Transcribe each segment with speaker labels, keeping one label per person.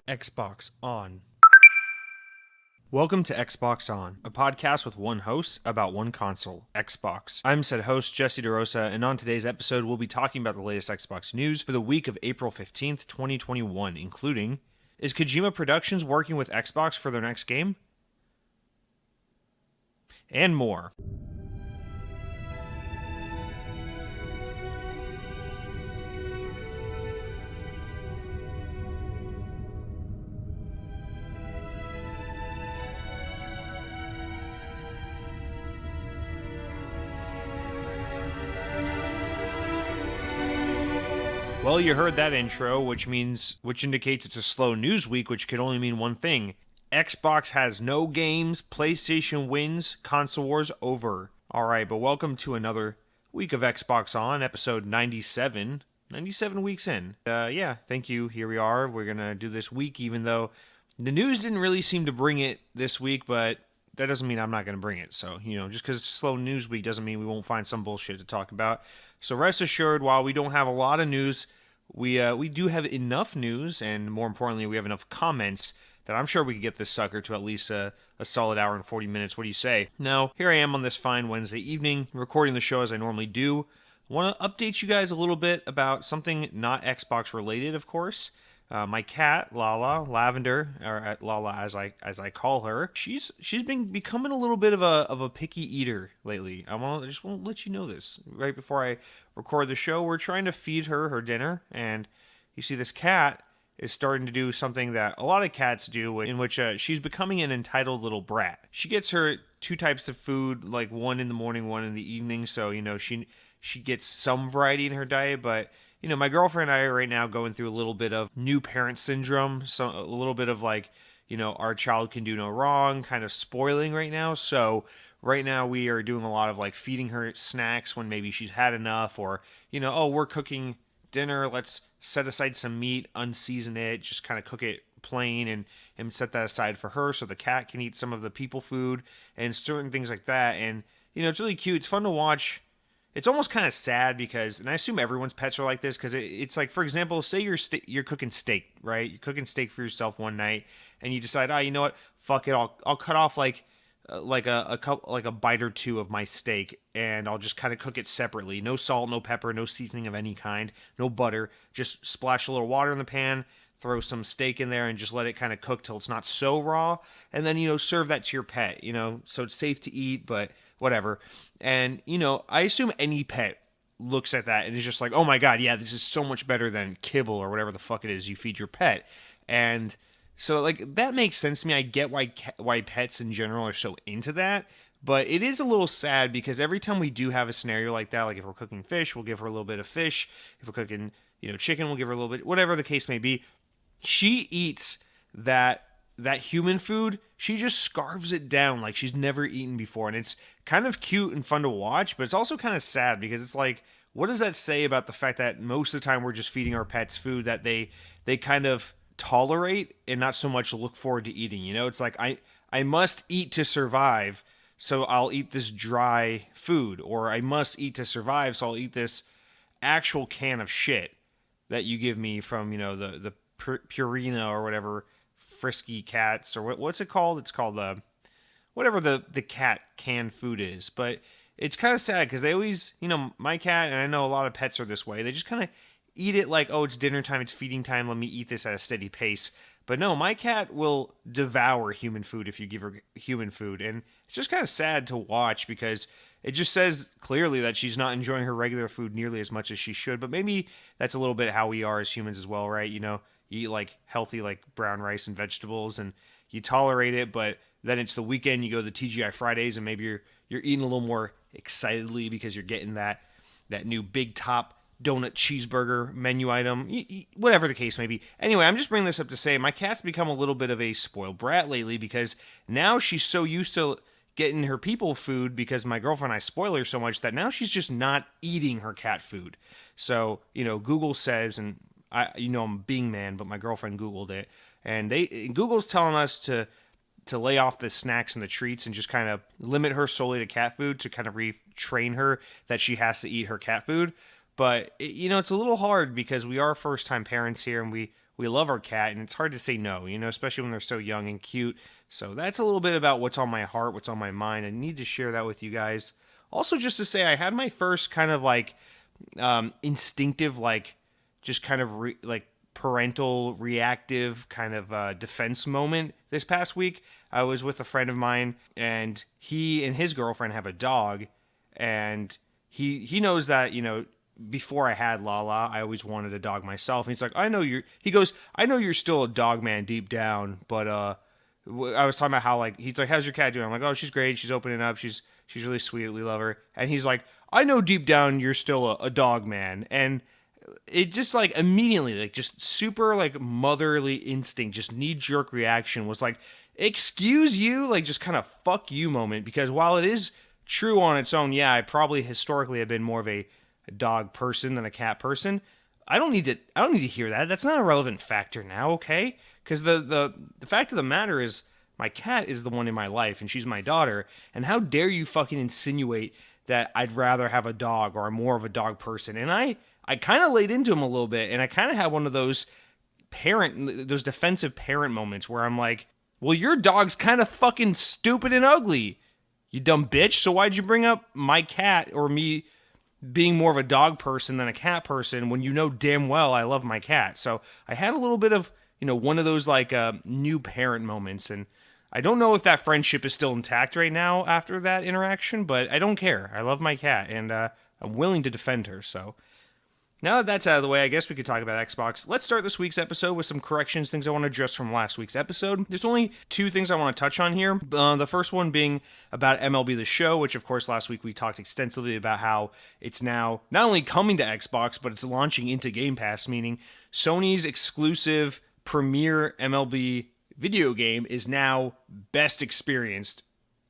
Speaker 1: Xbox On. Welcome to Xbox On, a podcast with one host about one console, Xbox. I'm said host, Jesse DeRosa, and on today's episode, we'll be talking about the latest Xbox news for the week of April 15th, 2021, including: is Kojima Productions working with Xbox for their next game? And more. Well, you heard that intro, which indicates it's a slow news week, which could only mean one thing. Xbox has no games, PlayStation wins, console wars over. Alright, but welcome to another week of Xbox On, episode 97. 97 weeks in. Thank you. Here we are. We're gonna do this week, even though the news didn't really seem to bring it this week, but that doesn't mean I'm not going to bring it. So, just because it's slow news week doesn't mean we won't find some bullshit to talk about. So rest assured, while we don't have a lot of news, we do have enough news, and more importantly, we have enough comments that I'm sure we could get this sucker to at least a solid hour and 40 minutes. What do you say? Now, here I am on this fine Wednesday evening, recording the show as I normally do. I want to update you guys a little bit about something not Xbox related, of course. My cat, Lavender, or Lala as I call her, she's been becoming a little bit of a picky eater lately. I just want to let you know this right before I record the show. We're trying to feed her dinner, and you see this cat is starting to do something that a lot of cats do, in which she's becoming an entitled little brat. She gets her two types of food, like one in the morning, one in the evening, so she gets some variety in her diet, but my girlfriend and I are right now going through a little bit of new parent syndrome, so a little bit of our child can do no wrong, kind of spoiling right now. So right now we are doing a lot of feeding her snacks when maybe she's had enough, or, we're cooking dinner, let's set aside some meat, unseason it, just kind of cook it plain and set that aside for her so the cat can eat some of the people food and certain things like that. And, it's really cute. It's fun to watch. It's almost kind of sad because, and I assume everyone's pets are like this, because it's like, for example, say you're cooking steak, right? You're cooking steak for yourself one night, and you decide, you know what? Fuck it, I'll cut off a bite or two of my steak, and I'll just kind of cook it separately. No salt, no pepper, no seasoning of any kind, no butter. Just splash a little water in the pan, throw some steak in there, and just let it kind of cook till it's not so raw, and then serve that to your pet. So it's safe to eat, but whatever. And, I assume any pet looks at that and is just like, oh my God, yeah, this is so much better than kibble or whatever the fuck it is you feed your pet. And so, that makes sense to me. I get why pets in general are so into that. But it is a little sad because every time we do have a scenario like that, like if we're cooking fish, we'll give her a little bit of fish. If we're cooking, chicken, we'll give her a little bit, whatever the case may be. She eats that human food, she just scarfs it down like she's never eaten before. And it's kind of cute and fun to watch, but it's also kind of sad because it's like, what does that say about the fact that most of the time we're just feeding our pets food that they kind of tolerate and not so much look forward to eating? It's like, I must eat to survive, so I'll eat this dry food, or I must eat to survive, so I'll eat this actual can of shit that you give me from, the Purina or whatever, Frisky Cats, or what's it called? It's called whatever the cat canned food is. But it's kind of sad because they always, my cat, and I know a lot of pets are this way, they just kind of eat it like, oh, it's dinner time, it's feeding time, let me eat this at a steady pace. But no, my cat will devour human food if you give her human food. And it's just kind of sad to watch because it just says clearly that she's not enjoying her regular food nearly as much as she should. But maybe that's a little bit how we are as humans as well, right? You eat healthy brown rice and vegetables, and you tolerate it, but then it's the weekend, you go to the TGI Fridays, and maybe you're eating a little more excitedly because you're getting that new big top donut cheeseburger menu item, whatever the case may be. Anyway, I'm just bringing this up to say my cat's become a little bit of a spoiled brat lately because now she's so used to getting her people food because my girlfriend and I spoil her so much that now she's just not eating her cat food. So, Google says, and I'm a Bing man, but my girlfriend Googled it, and Google's telling us to lay off the snacks and the treats and just kind of limit her solely to cat food to kind of retrain her that she has to eat her cat food. But it's a little hard because we are first time parents here, and we love our cat, and it's hard to say no, especially when they're so young and cute. So that's a little bit about what's on my heart, what's on my mind. I need to share that with you guys. Also, just to say, I had my first kind of like instinctive, like just kind of like parental reactive kind of defense moment this past week. I was with a friend of mine, and he and his girlfriend have a dog, and he knows that before I had Lala, I always wanted a dog myself. And he's like, he goes, I know you're still a dog man deep down, but I was talking about how, like, he's like, how's your cat doing? I'm like, oh, she's great. She's opening up. She's really sweet. We love her. And he's like, I know deep down you're still a dog man. And it just like immediately, like just super like motherly instinct, just knee jerk reaction was like, excuse you, like just kind of fuck you moment. Because while it is true on its own, yeah, I probably historically have been more of a dog person than a cat person. I don't need to hear that. That's not a relevant factor now, okay? Because the fact of the matter is, my cat is the one in my life, and she's my daughter. And how dare you fucking insinuate that I'd rather have a dog or I'm more of a dog person? And I kind of laid into him a little bit, and I kind of had one of those defensive parent moments where I'm like, well, your dog's kind of fucking stupid and ugly, you dumb bitch. So why'd you bring up my cat or me being more of a dog person than a cat person when you know damn well I love my cat? So I had a little bit of, one of those like new parent moments. And I don't know if that friendship is still intact right now after that interaction, but I don't care. I love my cat, and I'm willing to defend her. So now that that's out of the way, I guess we could talk about Xbox. Let's start this week's episode with some corrections, things I want to address from last week's episode. There's only two things I want to touch on here. The first one being about MLB The Show, which of course last week we talked extensively about how it's now not only coming to Xbox, but it's launching into Game Pass, meaning Sony's exclusive premier MLB video game is now best experienced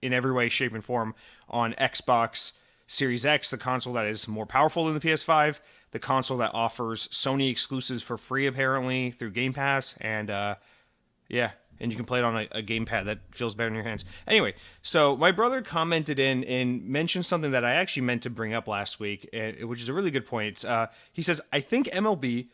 Speaker 1: in every way, shape, and form on Xbox Series X, the console that is more powerful than the PS5, the console that offers Sony exclusives for free apparently through Game Pass, and and you can play it on a gamepad that feels better in your hands. Anyway, so my brother commented in and mentioned something that I actually meant to bring up last week, which is a really good point. He says, I think MLB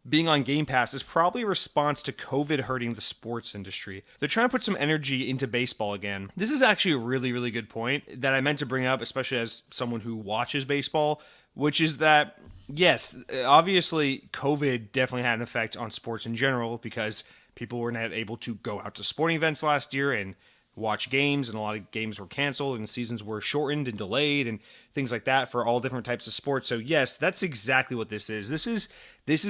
Speaker 1: being on Game Pass is probably a response to COVID hurting the sports industry. They're trying to put some energy into baseball again. This is actually a really, really good point that I meant to bring up, especially as someone who watches baseball, which is that, yes, obviously COVID definitely had an effect on sports in general because people were not able to go out to sporting events last year and watch games, and a lot of games were canceled and seasons were shortened and delayed and things like that for all different types of sports. So yes, that's exactly what this is. This is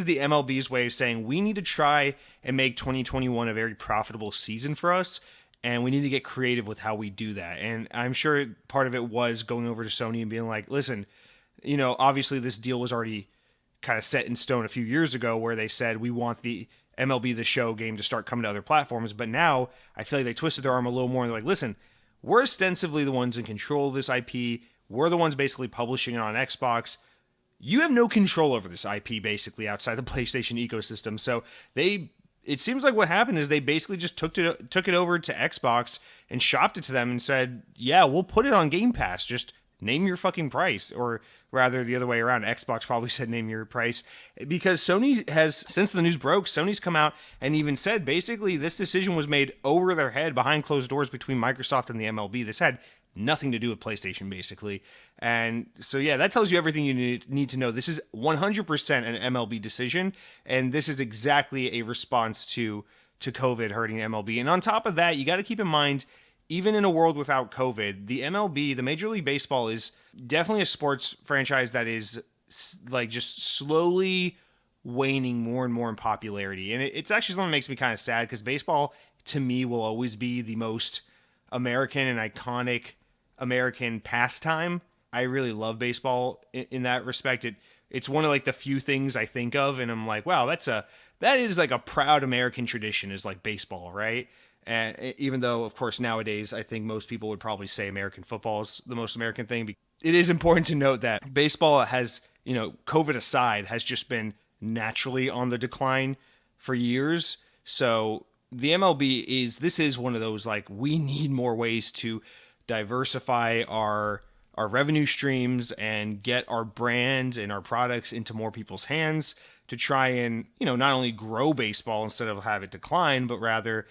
Speaker 1: the MLB's way of saying we need to try and make 2021 a very profitable season for us, and we need to get creative with how we do that. And I'm sure part of it was going over to Sony and being like, listen, obviously this deal was already kind of set in stone a few years ago where they said we want the MLB The Show game to start coming to other platforms. But now I feel like they twisted their arm a little more and they're like, listen, we're ostensibly the ones in control of this IP. We're the ones basically publishing it on Xbox. You have no control over this IP basically outside the PlayStation ecosystem. So it seems like what happened is they basically just took it over to Xbox and shopped it to them and said, yeah, we'll put it on Game Pass. Just name your fucking price. Or rather the other way around, Xbox probably said name your price, because Sony has, since the news broke, Sony's come out and even said basically this decision was made over their head behind closed doors between Microsoft and the MLB. This had nothing to do with PlayStation basically. And so yeah, that tells you everything you need to know. This is 100% an MLB decision, and this is exactly a response to COVID hurting MLB. And on top of that, you got to keep in mind, even in a world without COVID, the MLB, the Major League Baseball, is definitely a sports franchise that is like just slowly waning more and more in popularity. And it's actually something that makes me kind of sad, because baseball to me will always be the most American and iconic American pastime. I really love baseball in that respect. It's one of like the few things I think of and I'm like, wow, that is like a proud American tradition, is like baseball, right? And even though, of course, nowadays, I think most people would probably say American football is the most American thing. It is important to note that baseball has, COVID aside, has just been naturally on the decline for years. So the MLB this is one of those, like, we need more ways to diversify our our revenue streams and get our brands and our products into more people's hands to try and, not only grow baseball instead of have it decline, but rather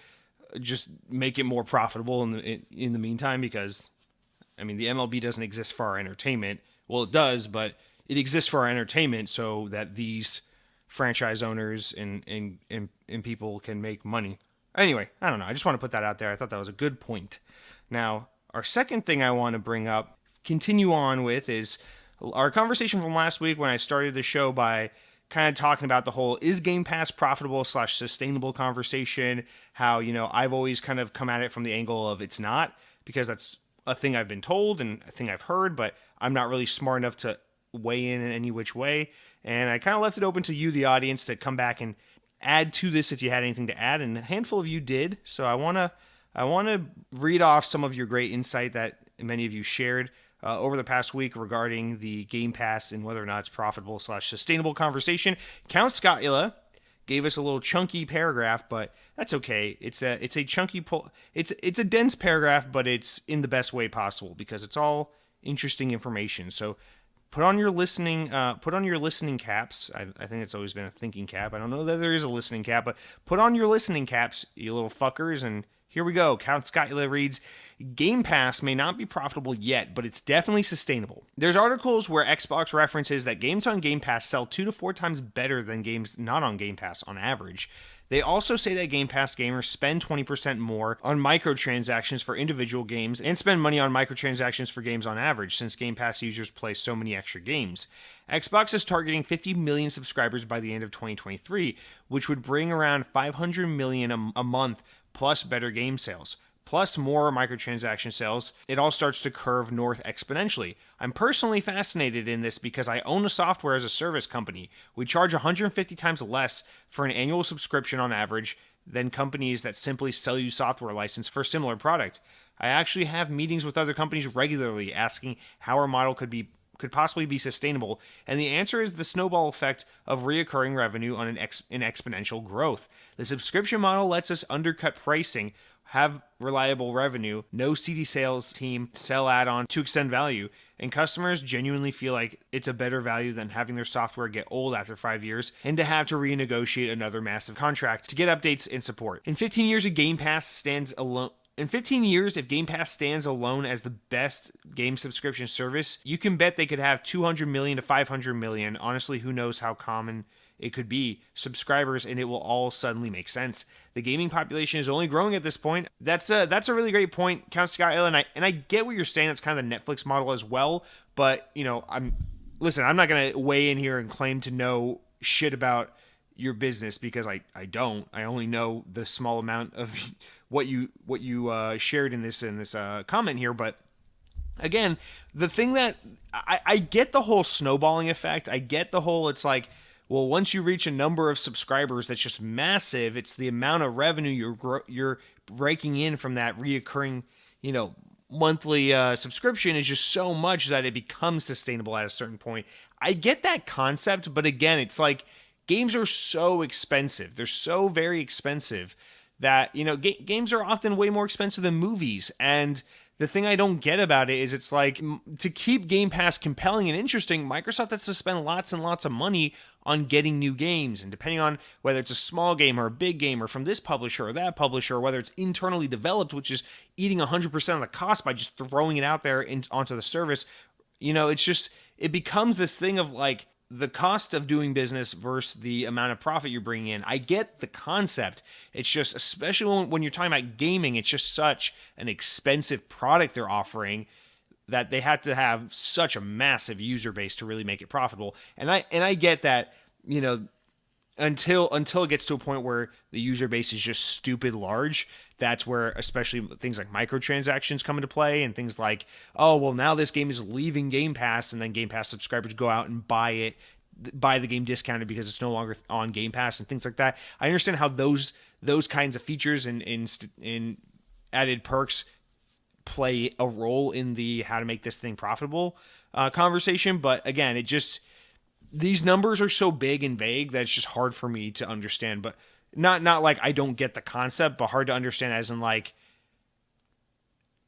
Speaker 1: just make it more profitable in the meantime, because the MLB doesn't exist for our entertainment. Well, it does, but it exists for our entertainment so that these franchise owners and people can make money. Anyway, I don't know. I just want to put that out there. I thought that was a good point. Now, our second thing I want to continue on with, is our conversation from last week when I started the show by kind of talking about the whole is Game Pass profitable / sustainable conversation. How, I've always kind of come at it from the angle of it's not, because that's a thing I've been told and a thing I've heard, but I'm not really smart enough to weigh in any which way. And I kind of left it open to you, the audience, to come back and add to this if you had anything to add, and a handful of you did. So I want to read off some of your great insight that many of you shared over the past week regarding the Game Pass and whether or not it's profitable / sustainable conversation. Count Scotula gave us a little chunky paragraph, but that's okay. It's a chunky it's a dense paragraph, but it's in the best way possible because it's all interesting information. So put on your listening caps. I think it's always been a thinking cap. I don't know that there is a listening cap, but put on your listening caps, you little fuckers, and here we go. Count Scotula reads, Game Pass may not be profitable yet, but it's definitely sustainable. There's articles where Xbox references that games on Game Pass sell 2 to 4 times better than games not on Game Pass on average. They also say that Game Pass gamers spend 20% more on microtransactions for individual games and spend money on microtransactions for games on average, since Game Pass users play so many extra games. Xbox is targeting 50 million subscribers by the end of 2023, which would bring around 500 million a month, plus better game sales, plus more microtransaction sales. It all starts to curve north exponentially. I'm personally fascinated in this because I own a software as a service company. We charge 150 times less for an annual subscription on average than companies that simply sell you software license for a similar product. I actually have meetings with other companies regularly asking how our model could possibly be sustainable, and the answer is the snowball effect of reoccurring revenue on an exponential growth. The subscription model lets us undercut pricing, have reliable revenue, no CD sales team, sell add-on to extend value, and customers genuinely feel like it's a better value than having their software get old after 5 years and to have to renegotiate another massive contract to get updates and support. In 15 years, if Game Pass stands alone as the best game subscription service, you can bet they could have 200 million to 500 million. Honestly, who knows how common it could be, subscribers, and it will all suddenly make sense. The gaming population is only growing at this point. That's a really great point, Count Scotula, and I get what you're saying. That's kind of the Netflix model as well. But I'm not gonna weigh in here and claim to know shit about your business because I don't. I only know the small amount of what you shared in this comment here. But again, the thing that I get the whole snowballing effect. I get the whole, it's like, well, once you reach a number of subscribers that's just massive, it's the amount of revenue you're raking in from that reoccurring, monthly subscription is just so much that it becomes sustainable at a certain point. I get that concept, but again, it's like games are so expensive. They're so very expensive that, games are often way more expensive than movies. And the thing I don't get about it is it's like, to keep Game Pass compelling and interesting, Microsoft has to spend lots and lots of money on getting new games. And depending on whether it's a small game or a big game or from this publisher or that publisher, or whether it's internally developed, which is eating 100% of the cost by just throwing it out there onto the service, it becomes this thing of like, the cost of doing business versus the amount of profit you're bringing in. I get the concept. It's just, especially when you're talking about gaming, it's just such an expensive product they're offering that they had to have such a massive user base to really make it profitable. And I get that, until it gets to a point where the user base is just stupid large, that's where especially things like microtransactions come into play, and things like, oh, well, now this game is leaving Game Pass, and then Game Pass subscribers go out and buy the game discounted because it's no longer on Game Pass and things like that. I understand how those kinds of features and added perks play a role in the how to make this thing profitable conversation, but again, these numbers are so big and vague that it's just hard for me to understand. But not like I don't get the concept, but hard to understand as in like,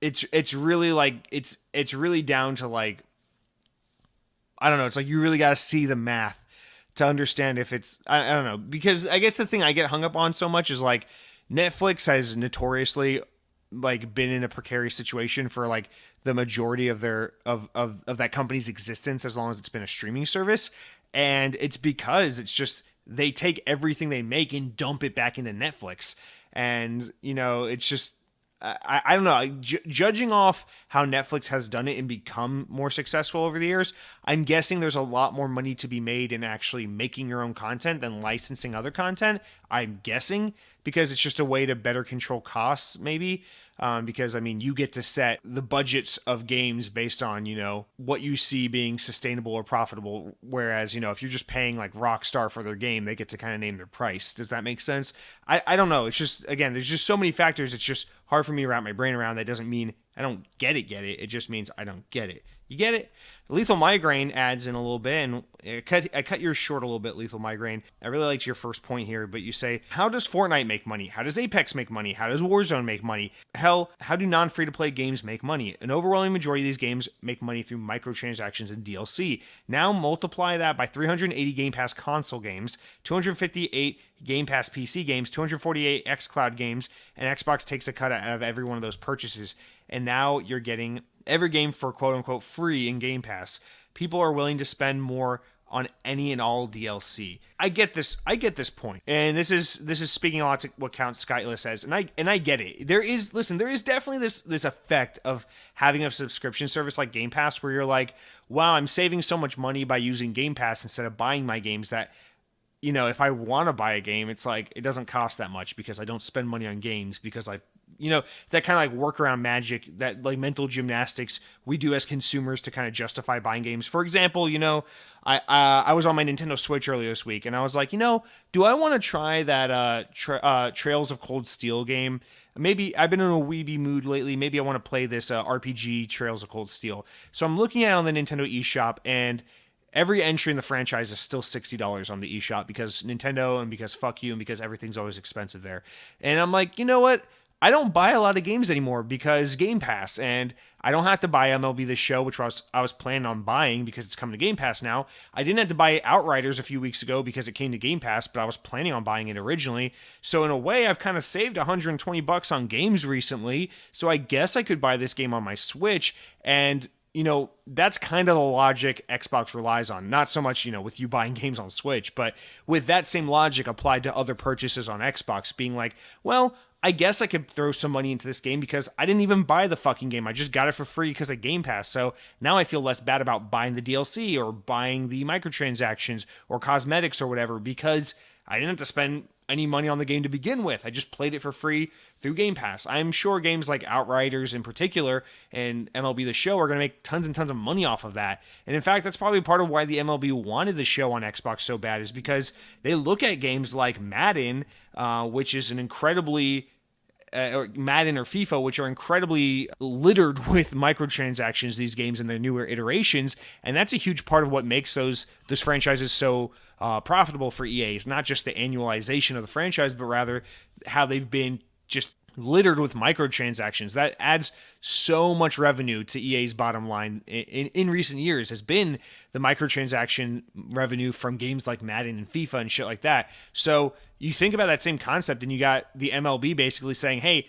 Speaker 1: it's really like it's really down to like, I don't know. It's like you really got to see the math to understand if it's, I don't know, because I guess the thing I get hung up on so much is like Netflix has notoriously like been in a precarious situation for like the majority of their of that company's existence, as long as it's been a streaming service. And it's because it's just they take everything they make and dump it back into Netflix. And it's just, I don't know. Judging off how Netflix has done it and become more successful over the years, I'm guessing there's a lot more money to be made in actually making your own content than licensing other content. I'm guessing because it's just a way to better control costs, maybe. Because I mean, you get to set the budgets of games based on what you see being sustainable or profitable. Whereas if you're just paying like Rockstar for their game, they get to kind of name their price. Does that make sense? I don't know. It's just, again, there's just so many factors. It's just hard for me to wrap my brain around. That doesn't mean I don't get it. It just means I don't get it. You get it? Lethal Migraine adds in a little bit, and I cut yours short a little bit, Lethal Migraine. I really liked your first point here, but you say, how does Fortnite make money? How does Apex make money? How does Warzone make money? Hell, how do non-free-to-play games make money? An overwhelming majority of these games make money through microtransactions and DLC. Now multiply that by 380 Game Pass console games, 258 Game Pass PC games, 248 xCloud games, and Xbox takes a cut out of every one of those purchases. And now you're getting every game for quote-unquote free in Game Pass. People are willing to spend more on any and all DLC. I get this point. And this is speaking a lot to what Count Skyless says. And I get it. There is definitely this effect of having a subscription service like Game Pass where you're like, wow, I'm saving so much money by using Game Pass instead of buying my games that if I want to buy a game, it's like it doesn't cost that much because I don't spend money on games because that kind of like workaround magic, that like mental gymnastics we do as consumers to kind of justify buying games. For example, I was on my Nintendo Switch earlier this week and I was like, do I want to try that Trails of Cold Steel game? Maybe I've been in a weeby mood lately. Maybe I want to play this RPG Trails of Cold Steel. So I'm looking at it on the Nintendo eShop, and every entry in the franchise is still $60 on the eShop because Nintendo and because fuck you and because everything's always expensive there. And I'm like, you know what? I don't buy a lot of games anymore because Game Pass, and I don't have to buy MLB The Show, which I was planning on buying because it's coming to Game Pass now. I didn't have to buy Outriders a few weeks ago because it came to Game Pass, but I was planning on buying it originally. So in a way, I've kind of saved $120 on games recently. So I guess I could buy this game on my Switch, and that's kind of the logic Xbox relies on. Not so much, with you buying games on Switch, but with that same logic applied to other purchases on Xbox, being like, well, I guess I could throw some money into this game because I didn't even buy the fucking game. I just got it for free because of Game Pass. So now I feel less bad about buying the DLC or buying the microtransactions or cosmetics or whatever because I didn't have to spend any money on the game to begin with. I just played it for free through Game Pass. I'm sure games like Outriders in particular and MLB The Show are going to make tons and tons of money off of that. And in fact, that's probably part of why the MLB wanted the show on Xbox so bad, is because they look at games like Madden, which is an incredibly or Madden or FIFA, which are incredibly littered with microtransactions, these games in their newer iterations, and that's a huge part of what makes those franchises so profitable for EA. It's not just the annualization of the franchise, but rather how they've been just littered with microtransactions. That adds so much revenue to EA's bottom line in recent years, has been the microtransaction revenue from games like Madden and FIFA and shit like that. So you think about that same concept and you got the MLB basically saying, hey,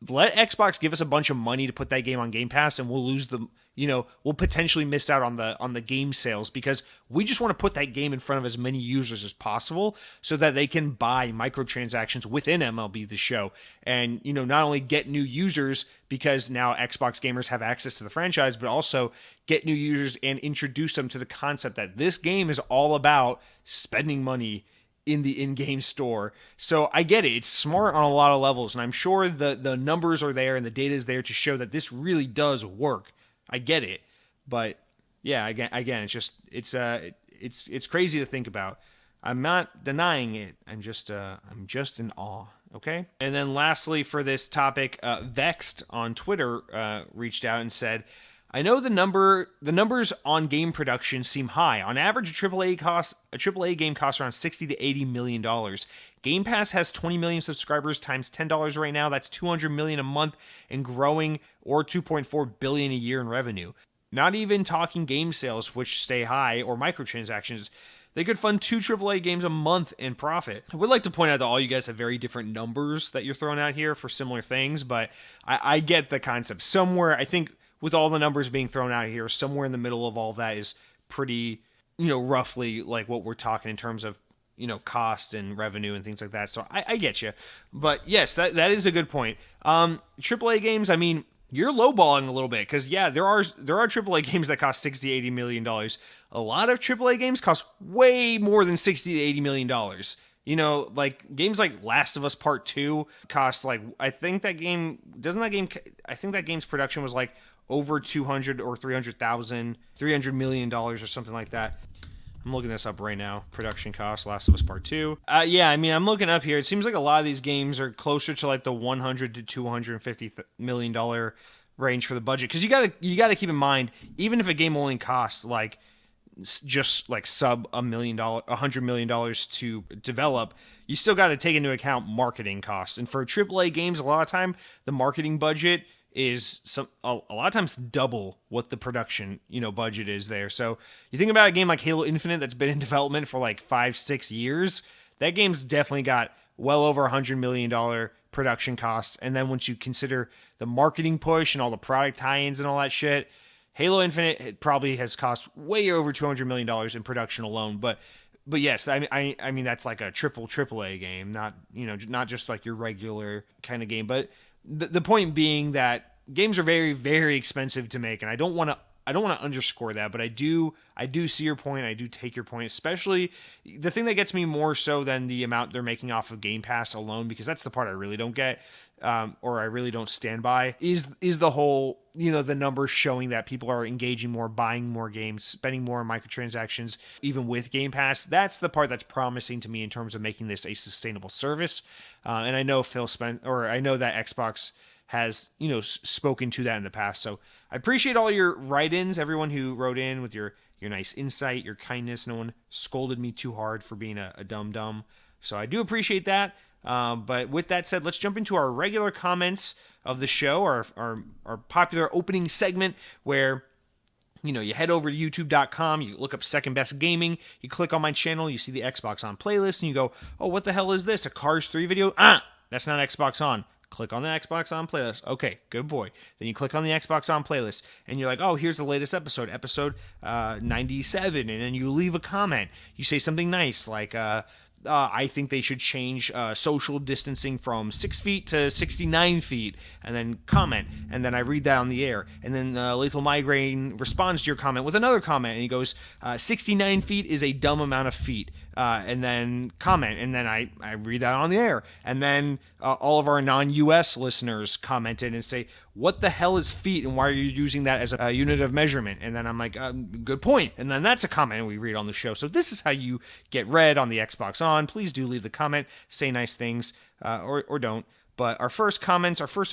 Speaker 1: let Xbox give us a bunch of money to put that game on Game Pass, and we'll lose the, we'll potentially miss out on the game sales because we just want to put that game in front of as many users as possible so that they can buy microtransactions within MLB The Show, and not only get new users because now Xbox gamers have access to the franchise, but also get new users and introduce them to the concept that this game is all about spending money in the in-game store. So I get it. It's smart on a lot of levels, and I'm sure the numbers are there and the data is there to show that this really does work. I get it. But yeah, again, it's crazy to think about. I'm not denying it. I'm just in awe. Okay. And then lastly for this topic, Vexed on Twitter reached out and said, I know the numbers on game production seem high. On average, a AAA game costs around 60 to 80 million dollars. Game Pass has 20 million subscribers times $10 right now. That's 200 million a month and growing, or 2.4 billion a year in revenue. Not even talking game sales, which stay high, or microtransactions. They could fund 2 AAA games a month in profit. I would like to point out that all you guys have very different numbers that you're throwing out here for similar things, but I get the concept. Somewhere, I think, with all the numbers being thrown out here, somewhere in the middle of all that is pretty, roughly like what we're talking in terms of, cost and revenue and things like that. So I get you. But yes, that is a good point. AAA games, I mean, you're lowballing a little bit because, yeah, there are AAA games that cost $60 to $80 million. A lot of AAA games cost way more than $60 to $80 million. Like games like Last of Us Part 2 cost like, I think that game's production was like over 200 or 300,000, $300 million or something like that. I'm looking this up right now. Production cost, Last of Us Part 2. Yeah, I mean, I'm looking up here. It seems like a lot of these games are closer to like the 100 to 250 million dollar range for the budget. Because you gotta keep in mind, even if a game only costs like just like sub $100 million to develop, you still got to take into account marketing costs. And for AAA games, a lot of time the marketing budget is a lot of times double what the production budget is there. So you think about a game like Halo Infinite that's been in development for like 5-6 years. That game's definitely got well over $100 million production costs. And then once you consider the marketing push and all the product tie-ins and all that shit, Halo Infinite, it probably has cost way over $200 million in production alone. But yes, I mean that's like a AAA game, not just like your regular kind of game. But the point being that games are very, very expensive to make, and I don't want to underscore that, but I do see your point. I do take your point, especially the thing that gets me more so than the amount they're making off of Game Pass alone, because that's the part I really don't get, or I really don't stand by, is the whole, the numbers showing that people are engaging more, buying more games, spending more on microtransactions, even with Game Pass. That's the part that's promising to me in terms of making this a sustainable service. And I know I know that Xbox has, spoken to that in the past. So I appreciate all your write-ins, everyone who wrote in with your nice insight, your kindness. No one scolded me too hard for being a dumb. So I do appreciate that. But with that said, let's jump into our regular comments of the show, our popular opening segment where you head over to youtube.com, you look up Second Best Gaming, you click on my channel, you see the Xbox On playlist, and you go, oh, what the hell is this? A Cars 3 video? That's not Xbox On. Click on the Xbox On playlist. Okay, good boy. Then you click on the Xbox On playlist, and you're like, oh, here's the latest episode 97, and then you leave a comment. You say something nice, like, I think they should change social distancing from 6 feet to 69 feet, and then comment, and then I read that on the air, and then Lethal Migraine responds to your comment with another comment, and he goes, 69 feet is a dumb amount of feet, and then comment, and then I read that on the air, and then all of our non-US listeners commented and say, what the hell is feet, and why are you using that as a unit of measurement? And then I'm like, good point. And then that's a comment we read on the show. So this is how you get read on the Xbox On. Please do leave the comment, say nice things, or don't. But our first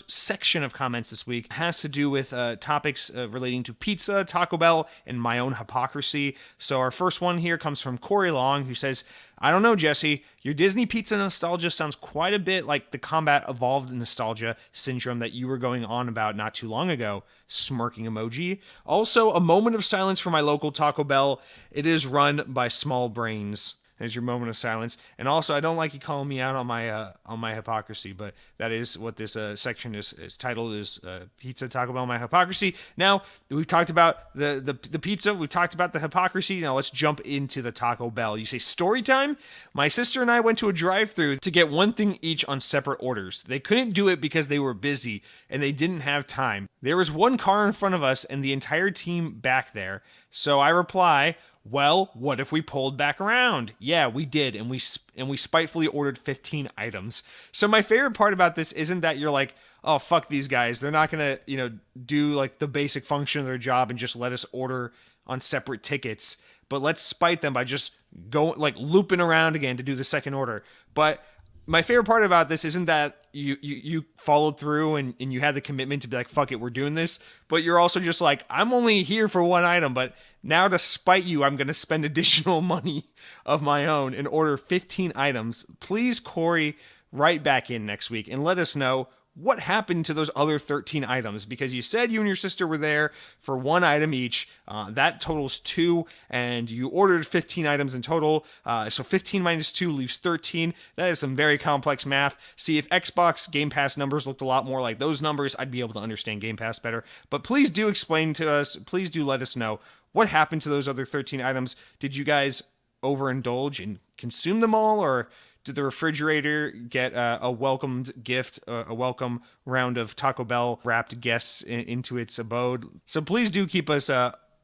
Speaker 1: section of comments this week has to do with topics relating to pizza, Taco Bell, and my own hypocrisy. So our first one here comes from Corey Long, who says, I don't know, Jesse, your Disney pizza nostalgia sounds quite a bit like the Combat Evolved nostalgia syndrome that you were going on about not too long ago. Smirking emoji. Also, a moment of silence for my local Taco Bell. It is run by small brains. There's your moment of silence. And also, I don't like you calling me out on my hypocrisy, but that is what this section is titled, is Pizza, Taco Bell, My Hypocrisy. Now, we've talked about the pizza. We've talked about the hypocrisy. Now, let's jump into the Taco Bell. You say, story time? My sister and I went to a drive-thru to get one thing each on separate orders. They couldn't do it because they were busy, and they didn't have time. There was one car in front of us and the entire team back there. So I reply, well, what if we pulled back around? Yeah, we did, and we spitefully ordered 15 items. So my favorite part about this isn't that you're like, oh, fuck these guys. They're not going to, do like the basic function of their job and just let us order on separate tickets. But let's spite them by just looping around again to do the second order. But my favorite part about this isn't that you followed through and you had the commitment to be like, fuck it, we're doing this. But you're also just like, I'm only here for one item, but now to spite you, I'm going to spend additional money of my own and order 15 items. Please, Corey, write back in next week and let us know what happened to those other 13 items, because you said you and your sister were there for one item each. That totals 2, and you ordered 15 items in total. So 15 minus 2 leaves 13. That is some very complex math. See, if Xbox Game Pass numbers looked a lot more like those numbers, I'd be able to understand Game Pass better. But please do explain to us, please do let us know what happened to those other 13 items. Did you guys overindulge and consume them all, or did the refrigerator get a welcomed gift, a welcome round of Taco Bell wrapped guests into its abode? So please do keep us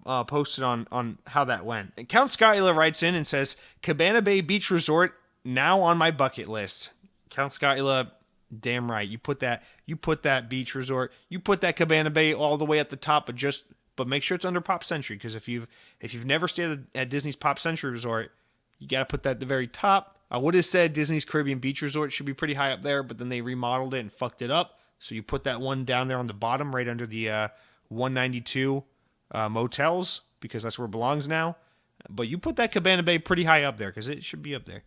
Speaker 1: posted on how that went. And Count Skyla writes in and says, Cabana Bay Beach Resort now on my bucket list. Count Skyla, damn right. You put that beach resort, you put that Cabana Bay all the way at the top, but make sure it's under Pop Century, because if you've never stayed at Disney's Pop Century Resort, you got to put that at the very top. I would have said Disney's Caribbean Beach Resort should be pretty high up there, but then they remodeled it and fucked it up. So you put that one down there on the bottom, right under the 192 motels, because that's where it belongs now. But you put that Cabana Bay pretty high up there, because it should be up there.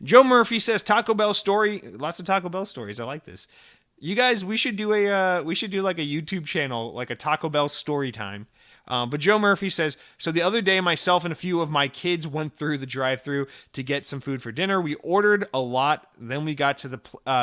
Speaker 1: Joe Murphy says Taco Bell story. Lots of Taco Bell stories. I like this. You guys, we should do like a YouTube channel, like a Taco Bell story time. But Joe Murphy says, so the other day, myself and a few of my kids went through the drive-thru to get some food for dinner. We ordered a lot. Then we got to the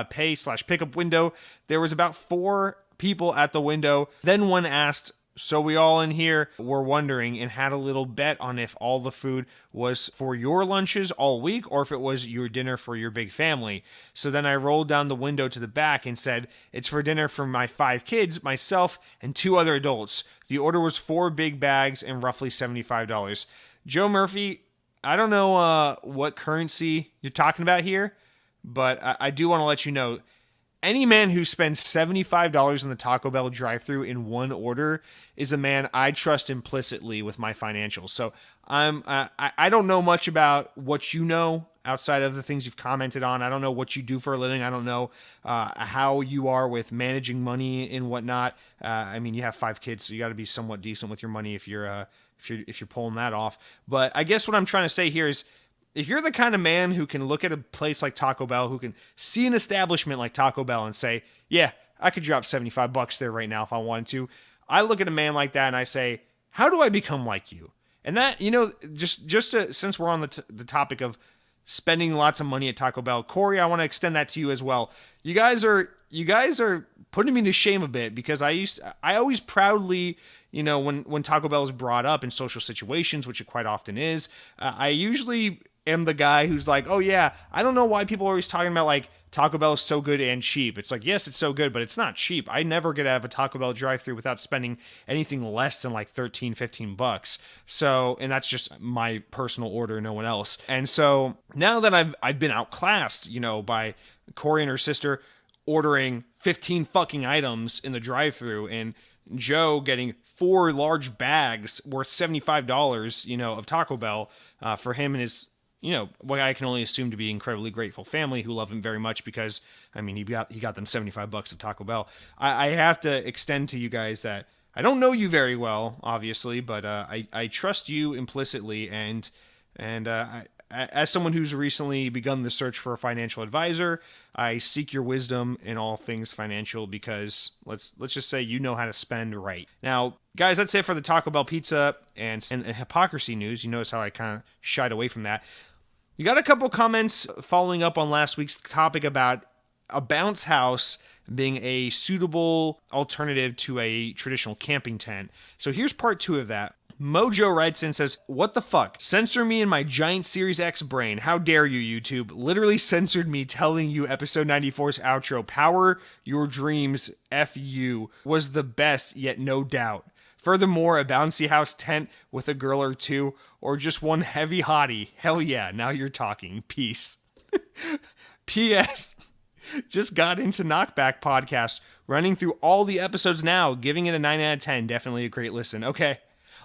Speaker 1: pay/pickup window. There was about 4 people at the window. Then one asked, so we all in here were wondering and had a little bet on if all the food was for your lunches all week or if it was your dinner for your big family. So then I rolled down the window to the back and said, it's for dinner for my 5 kids, myself, and 2 other adults. The order was 4 big bags and roughly $75. Joe Murphy, I don't know what currency you're talking about here, but I do want to let you know, any man who spends $75 in the Taco Bell drive-thru in one order is a man I trust implicitly with my financials. So I don't know much about what you know outside of the things you've commented on. I don't know what you do for a living. I don't know how you are with managing money and whatnot. I mean, you have 5 kids, so you got to be somewhat decent with your money if you're pulling that off. But I guess what I'm trying to say here is, if you're the kind of man who can look at a place like Taco Bell, who can see an establishment like Taco Bell and say, yeah, I could drop $75 there right now if I wanted to. I look at a man like that and I say, how do I become like you? And that, since we're on the topic of spending lots of money at Taco Bell, Corey, I want to extend that to you as well. You guys are putting me to shame a bit, because I always proudly, when Taco Bell is brought up in social situations, which it quite often is, I usually am the guy who's like, oh yeah, I don't know why people are always talking about like Taco Bell is so good and cheap. It's like, yes, it's so good, but it's not cheap. I never get out of a Taco Bell drive-thru without spending anything less than like $13-15. So, and that's just my personal order, no one else. And so now that I've been outclassed, by Corey and her sister ordering 15 fucking items in the drive-thru, and Joe getting 4 large bags worth $75, of Taco Bell for him and his, what I can only assume to be incredibly grateful family who love him very much, because, I mean, he got them $75 of Taco Bell. I have to extend to you guys that I don't know you very well, obviously, but I trust you implicitly, and as someone who's recently begun the search for a financial advisor, I seek your wisdom in all things financial, because let's just say you know how to spend right. Now, guys, that's it for the Taco Bell pizza and hypocrisy news. You notice how I kind of shied away from that. You got a couple comments following up on last week's topic about a bounce house being a suitable alternative to a traditional camping tent. So here's part 2 of that. Mojo writes in and says, what the fuck? Censor me in my giant Series X brain. How dare you, YouTube? Literally censored me telling you episode 94's outro, Power Your Dreams, F you, was the best, yet no doubt. Furthermore, a bouncy house tent with a girl or 2, or just one heavy hottie. Hell yeah, now you're talking. Peace. P.S. Just got into Knockback Podcast, running through all the episodes now, giving it a 9 out of 10. Definitely a great listen. Okay.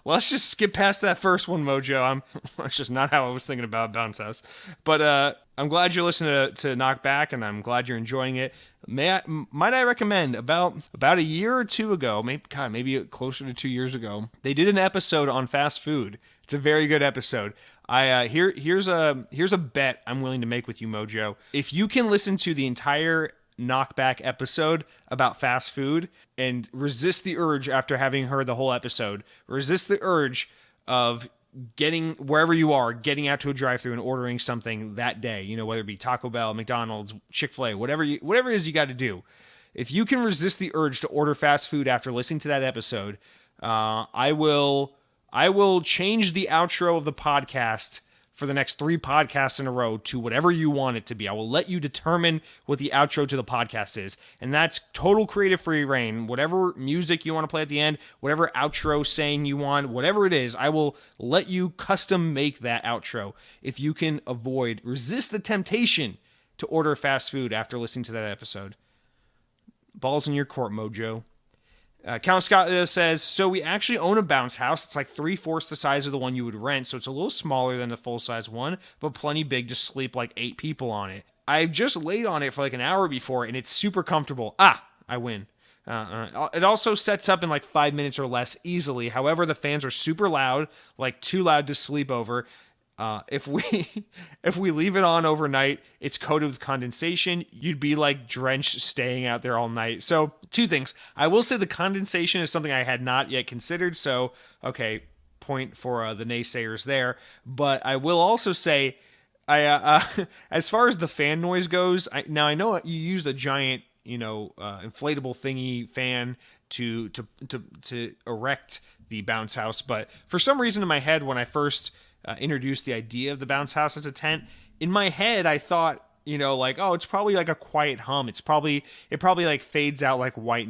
Speaker 1: Let's just skip past that first one, Mojo. That's just not how I was thinking about Bounce House. But I'm glad you're listening to Knock Back, and I'm glad you're enjoying it. Might I recommend about a year or two ago, maybe closer to 2 years ago, they did an episode on fast food. It's a very good episode. Here's a bet I'm willing to make with you, Mojo. If you can listen to the entire Knockback episode about fast food and resist the urge after having heard the whole episode, resist the urge of getting wherever you are, getting out to a drive-thru and ordering something that day, whether it be Taco Bell, McDonald's, Chick-fil-A, whatever it is you got to do. If you can resist the urge to order fast food after listening to that episode, I will change the outro of the podcast for the next 3 podcasts in a row to whatever you want it to be. I will let you determine what the outro to the podcast is. And that's total creative free reign. Whatever music you want to play at the end, whatever outro saying you want, whatever it is, I will let you custom make that outro. If you can resist the temptation to order fast food after listening to that episode. Ball's in your court, Mojo. Count Scott says, so we actually own a bounce house. It's like 3/4 the size of the one you would rent, so it's a little smaller than the full-size one, but plenty big to sleep like 8 people on it. I just laid on it for like an hour before, and it's super comfortable. I win. It also sets up in like 5 minutes or less easily. However, the fans are super loud, like too loud to sleep over. If we leave it on overnight, it's coated with condensation. You'd be like drenched staying out there all night. So 2 things. I will say the condensation is something I had not yet considered. So, okay, point for the naysayers there. But I will also say, as far as the fan noise goes, I know you use the giant, inflatable thingy fan to erect the bounce house. But for some reason in my head, when I first introduced the idea of the bounce house as a tent, in my head I thought, it's probably like a quiet hum. It probably like fades out like white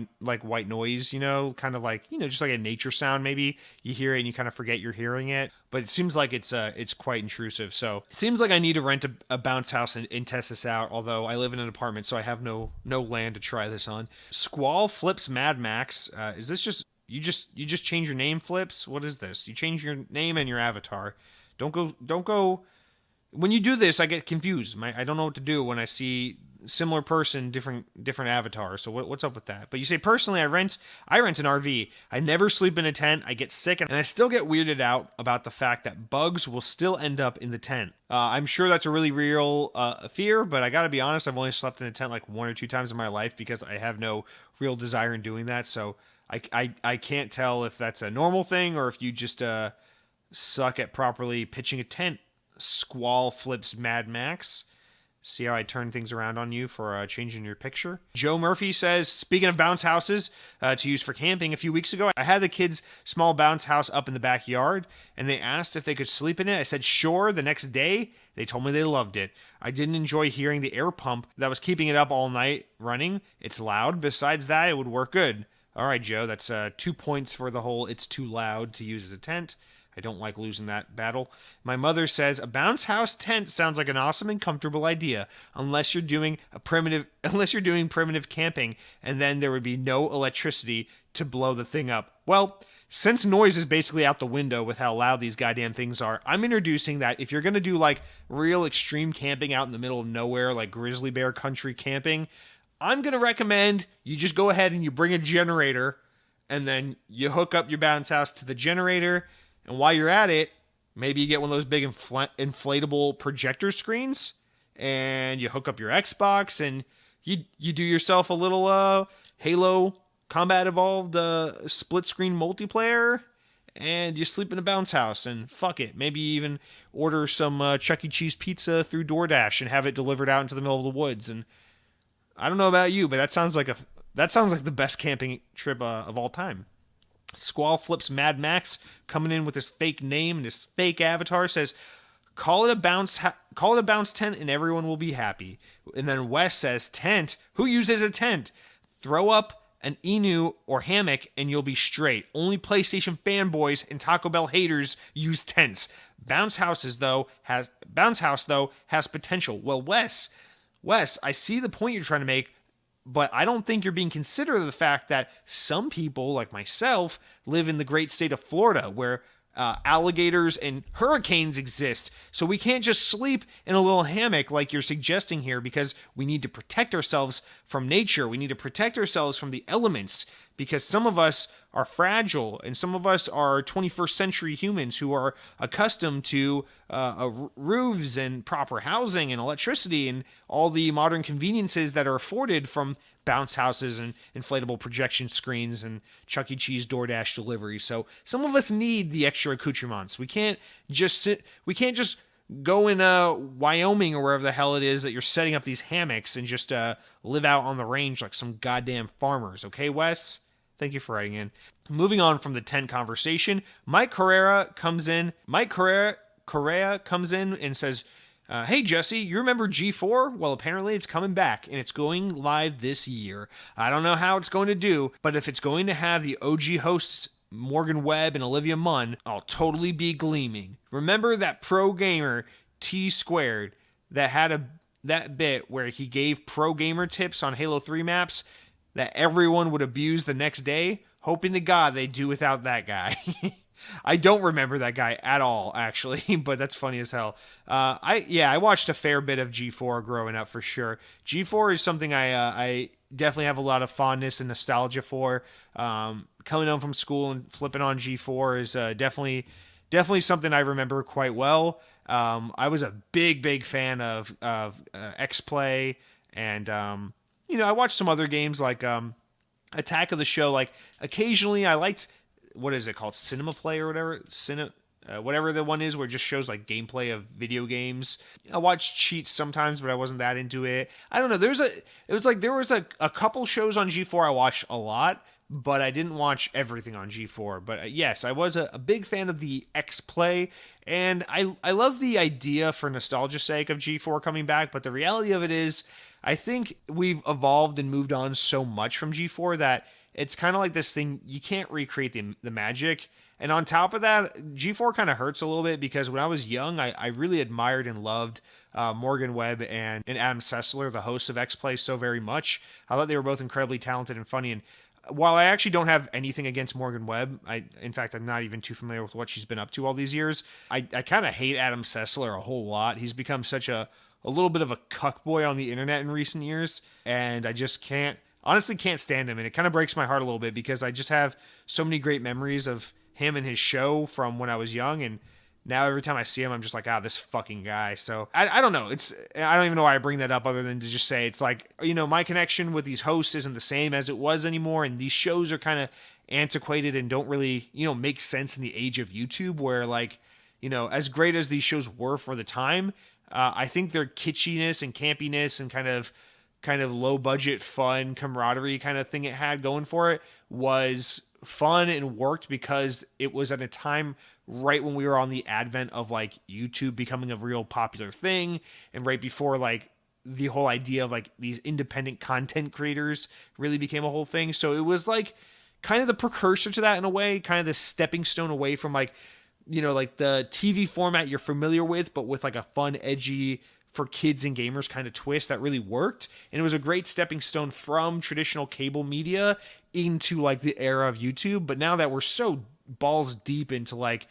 Speaker 1: noise, kind of like, just like a nature sound. Maybe you hear it and you kind of forget you're hearing it, but it seems like it's quite intrusive. So it seems like I need to rent a bounce house and test this out. Although I live in an apartment, so I have no land to try this on. Squall Flips Mad Max. Is this just you just change your name, Flips? What is this? You change your name and your avatar. Don't go. When you do this, I get confused. I don't know what to do when I see similar person, different avatar. So what's up with that? But you say, personally, I rent an RV. I never sleep in a tent. I get sick, and I still get weirded out about the fact that bugs will still end up in the tent. I'm sure that's a really real fear, but I gotta be honest, I've only slept in a tent like 1 or 2 times in my life because I have no real desire in doing that. So I can't tell if that's a normal thing or if you just suck at properly pitching a tent. Squall Flips Mad Max. See how I turn things around on you for changing your picture? Joe Murphy says, speaking of bounce houses to use for camping, a few weeks ago, I had the kids' small bounce house up in the backyard, and they asked if they could sleep in it. I said, sure. The next day, they told me they loved it. I didn't enjoy hearing the air pump that was keeping it up all night running. It's loud. Besides that, it would work good. All right, Joe, that's 2 points for the whole it's too loud to use as a tent. I don't like losing that battle. My mother says, a bounce house tent sounds like an awesome and comfortable idea, unless you're doing primitive camping, and then there would be no electricity to blow the thing up. Well, since noise is basically out the window with how loud these goddamn things are, I'm introducing that if you're going to do like real extreme camping out in the middle of nowhere, like grizzly bear country camping, I'm going to recommend you just go ahead and you bring a generator, and then you hook up your bounce house to the generator. And while you're at it, maybe you get one of those big inflatable projector screens, and you hook up your Xbox, and you do yourself a little Halo Combat Evolved split screen multiplayer, and you sleep in a bounce house, and fuck it. Maybe you even order some Chuck E. Cheese pizza through DoorDash and have it delivered out into the middle of the woods. And I don't know about you, but that sounds like the best camping trip of all time. Squall Flips Mad Max coming in with his fake name and his fake avatar says, call it a bounce tent and everyone will be happy. And then Wes says, tent? Who uses a tent? Throw up an enu or hammock and you'll be straight. Only PlayStation fanboys and Taco Bell haters use tents. Bounce House though has potential. Well, Wes, I see the point you're trying to make, but I don't think you're being considerate of the fact that some people, like myself, live in the great state of Florida, where alligators and hurricanes exist. So we can't just sleep in a little hammock like you're suggesting here, because we need to protect ourselves from nature. We need to protect ourselves from the elements, because some of us are fragile and some of us are 21st century humans who are accustomed to roofs and proper housing and electricity and all the modern conveniences that are afforded from bounce houses and inflatable projection screens and Chuck E. Cheese DoorDash delivery. So some of us need the extra accoutrements. We can't just go in Wyoming or wherever the hell it is that you're setting up these hammocks and just live out on the range like some goddamn farmers. Okay, Wes? Thank you for writing in. Moving on from the tent conversation, Mike Correa comes in. Correa comes in and says, hey, Jesse, you remember G4? Well, apparently it's coming back, and it's going live this year. I don't know how it's going to do, but if it's going to have the OG hosts Morgan Webb and Olivia Munn, I'll totally be gleaming. Remember that pro gamer T Squared that had that bit where he gave pro gamer tips on Halo 3 maps that everyone would abuse the next day? Hoping to God they do without that guy. I don't remember that guy at all, actually, but that's funny as hell. I watched a fair bit of G4 growing up for sure. G4 is something I definitely have a lot of fondness and nostalgia for. Coming home from school and flipping on G4 is definitely something I remember quite well. I was a big fan of X-Play, and I watched some other games like Attack of the Show. Like occasionally, I liked, what is it called, Cinema Play or whatever, whatever the one is where it just shows like gameplay of video games. I watched Cheats sometimes, but I wasn't that into it. I don't know. There was a couple shows on G4 I watched a lot, but I didn't watch everything on G4. But yes, I was a big fan of the X-Play, and I love the idea for nostalgia's sake of G4 coming back, but the reality of it is, I think we've evolved and moved on so much from G4 that it's kind of like this thing, you can't recreate the magic. And on top of that, G4 kind of hurts a little bit because when I was young, I really admired and loved Morgan Webb and Adam Sessler, the hosts of X-Play, so very much. I thought they were both incredibly talented and funny. And while I actually don't have anything against Morgan Webb, in fact, I'm not even too familiar with what she's been up to all these years, I kind of hate Adam Sessler a whole lot. He's become such a little bit of a cuckboy on the internet in recent years, and I just honestly can't stand him, and it kind of breaks my heart a little bit because I just have so many great memories of him and his show from when I was young, and now every time I see him, I'm just like, this fucking guy. So I don't know. I don't even know why I bring that up other than to just say it's like, my connection with these hosts isn't the same as it was anymore, and these shows are kind of antiquated and don't really, make sense in the age of YouTube where, like, as great as these shows were for the time, I think their kitschiness and campiness and kind of low budget fun camaraderie kind of thing it had going for it was fun and worked because it was at a time right when we were on the advent of like YouTube becoming a real popular thing, and right before like the whole idea of like these independent content creators really became a whole thing. So it was like kind of the precursor to that in a way, kind of the stepping stone away from like, like the TV format you're familiar with, but with like a fun, edgy, for kids and gamers kind of twist that really worked. And it was a great stepping stone from traditional cable media into like the era of YouTube. But now that we're so balls deep into like,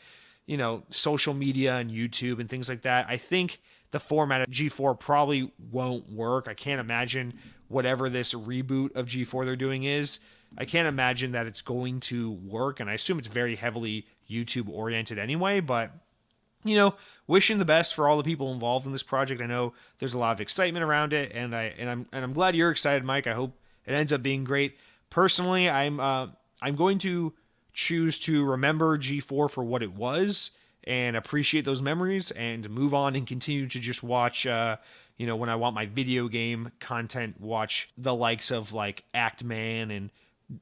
Speaker 1: social media and YouTube and things like that, I think the format of G4 probably won't work. I can't imagine whatever this reboot of G4 they're doing is. I can't imagine that it's going to work. And I assume it's very heavily YouTube oriented anyway, but wishing the best for all the people involved in this project. I know there's a lot of excitement around it, and I'm glad you're excited, Mike. I hope it ends up being great. Personally, I'm going to choose to remember G4 for what it was and appreciate those memories and move on and continue to just watch when I want my video game content, watch the likes of like Act Man and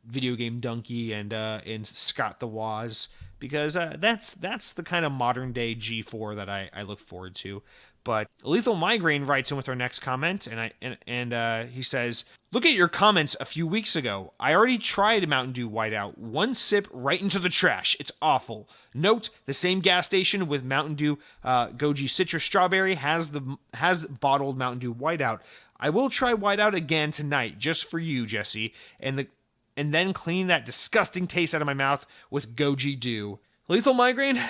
Speaker 1: Video Game Donkey and Scott the Woz, because that's the kind of modern day G4 that I look forward to. But Lethal Migraine writes in with our next comment, and he says, "Look at your comments a few weeks ago. I already tried Mountain Dew Whiteout. One sip right into the trash. It's awful. Note, the same gas station with Mountain Dew Goji Citrus Strawberry has bottled Mountain Dew Whiteout. I will try Whiteout again tonight, just for you, Jesse, and then clean that disgusting taste out of my mouth with Goji Dew." Lethal Migraine?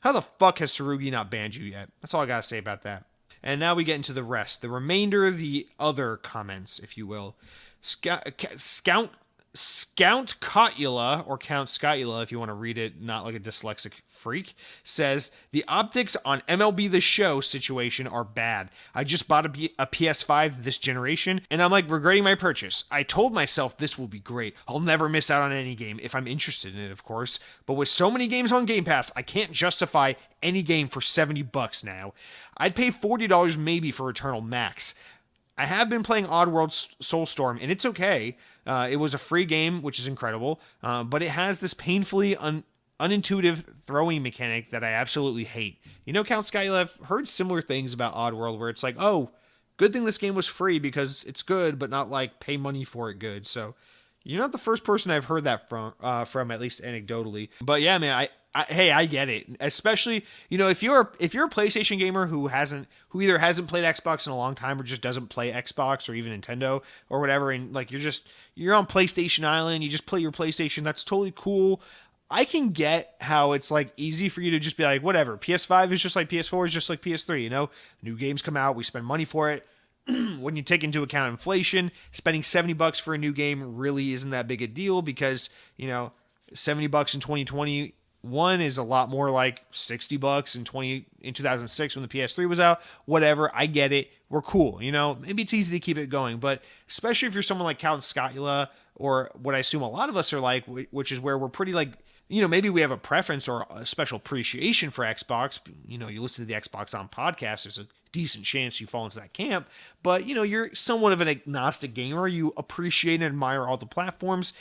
Speaker 1: How the fuck has Tsurugi not banned you yet? That's all I gotta say about that. And now we get into the rest. The remainder of the other comments, if you will. Scout Cotula, or Count Scotula, if you want to read it not like a dyslexic freak, says, the optics on MLB The Show situation are bad. I just bought a PS5 this generation, and I'm like regretting my purchase. I told myself this will be great. I'll never miss out on any game, if I'm interested in it, of course. But with so many games on Game Pass, I can't justify any game for $70 now. I'd pay $40 maybe for Eternal Max. I have been playing Oddworld Soulstorm, and it's okay. It was a free game, which is incredible, but it has this painfully unintuitive throwing mechanic that I absolutely hate. You know, Count Skyla, I've heard similar things about Oddworld, where it's like, oh, good thing this game was free because it's good, but not like pay money for it good. So you're not the first person I've heard that from at least anecdotally. But yeah, man, I get it. Especially, you know, if you're a PlayStation gamer who either hasn't played Xbox in a long time or just doesn't play Xbox or even Nintendo or whatever, and like you're on PlayStation Island, you just play your PlayStation, that's totally cool. I can get how it's like easy for you to just be like, whatever, PS5 is just like PS4 is just like PS3, you know? New games come out, we spend money for it. When you take into account inflation, spending $70 for a new game really isn't that big a deal because, you know, $70 in 2021 is a lot more like $60 in 2006 when the PS3 was out. Whatever, I get it. We're cool, you know. Maybe it's easy to keep it going, but especially if you're someone like Count Scotula or what I assume a lot of us are like, which is where we're pretty like, you know, maybe we have a preference or a special appreciation for Xbox. You know, you listen to the Xbox On podcast, there's a decent chance you fall into that camp. But, you know, you're somewhat of an agnostic gamer. You appreciate and admire all the platforms.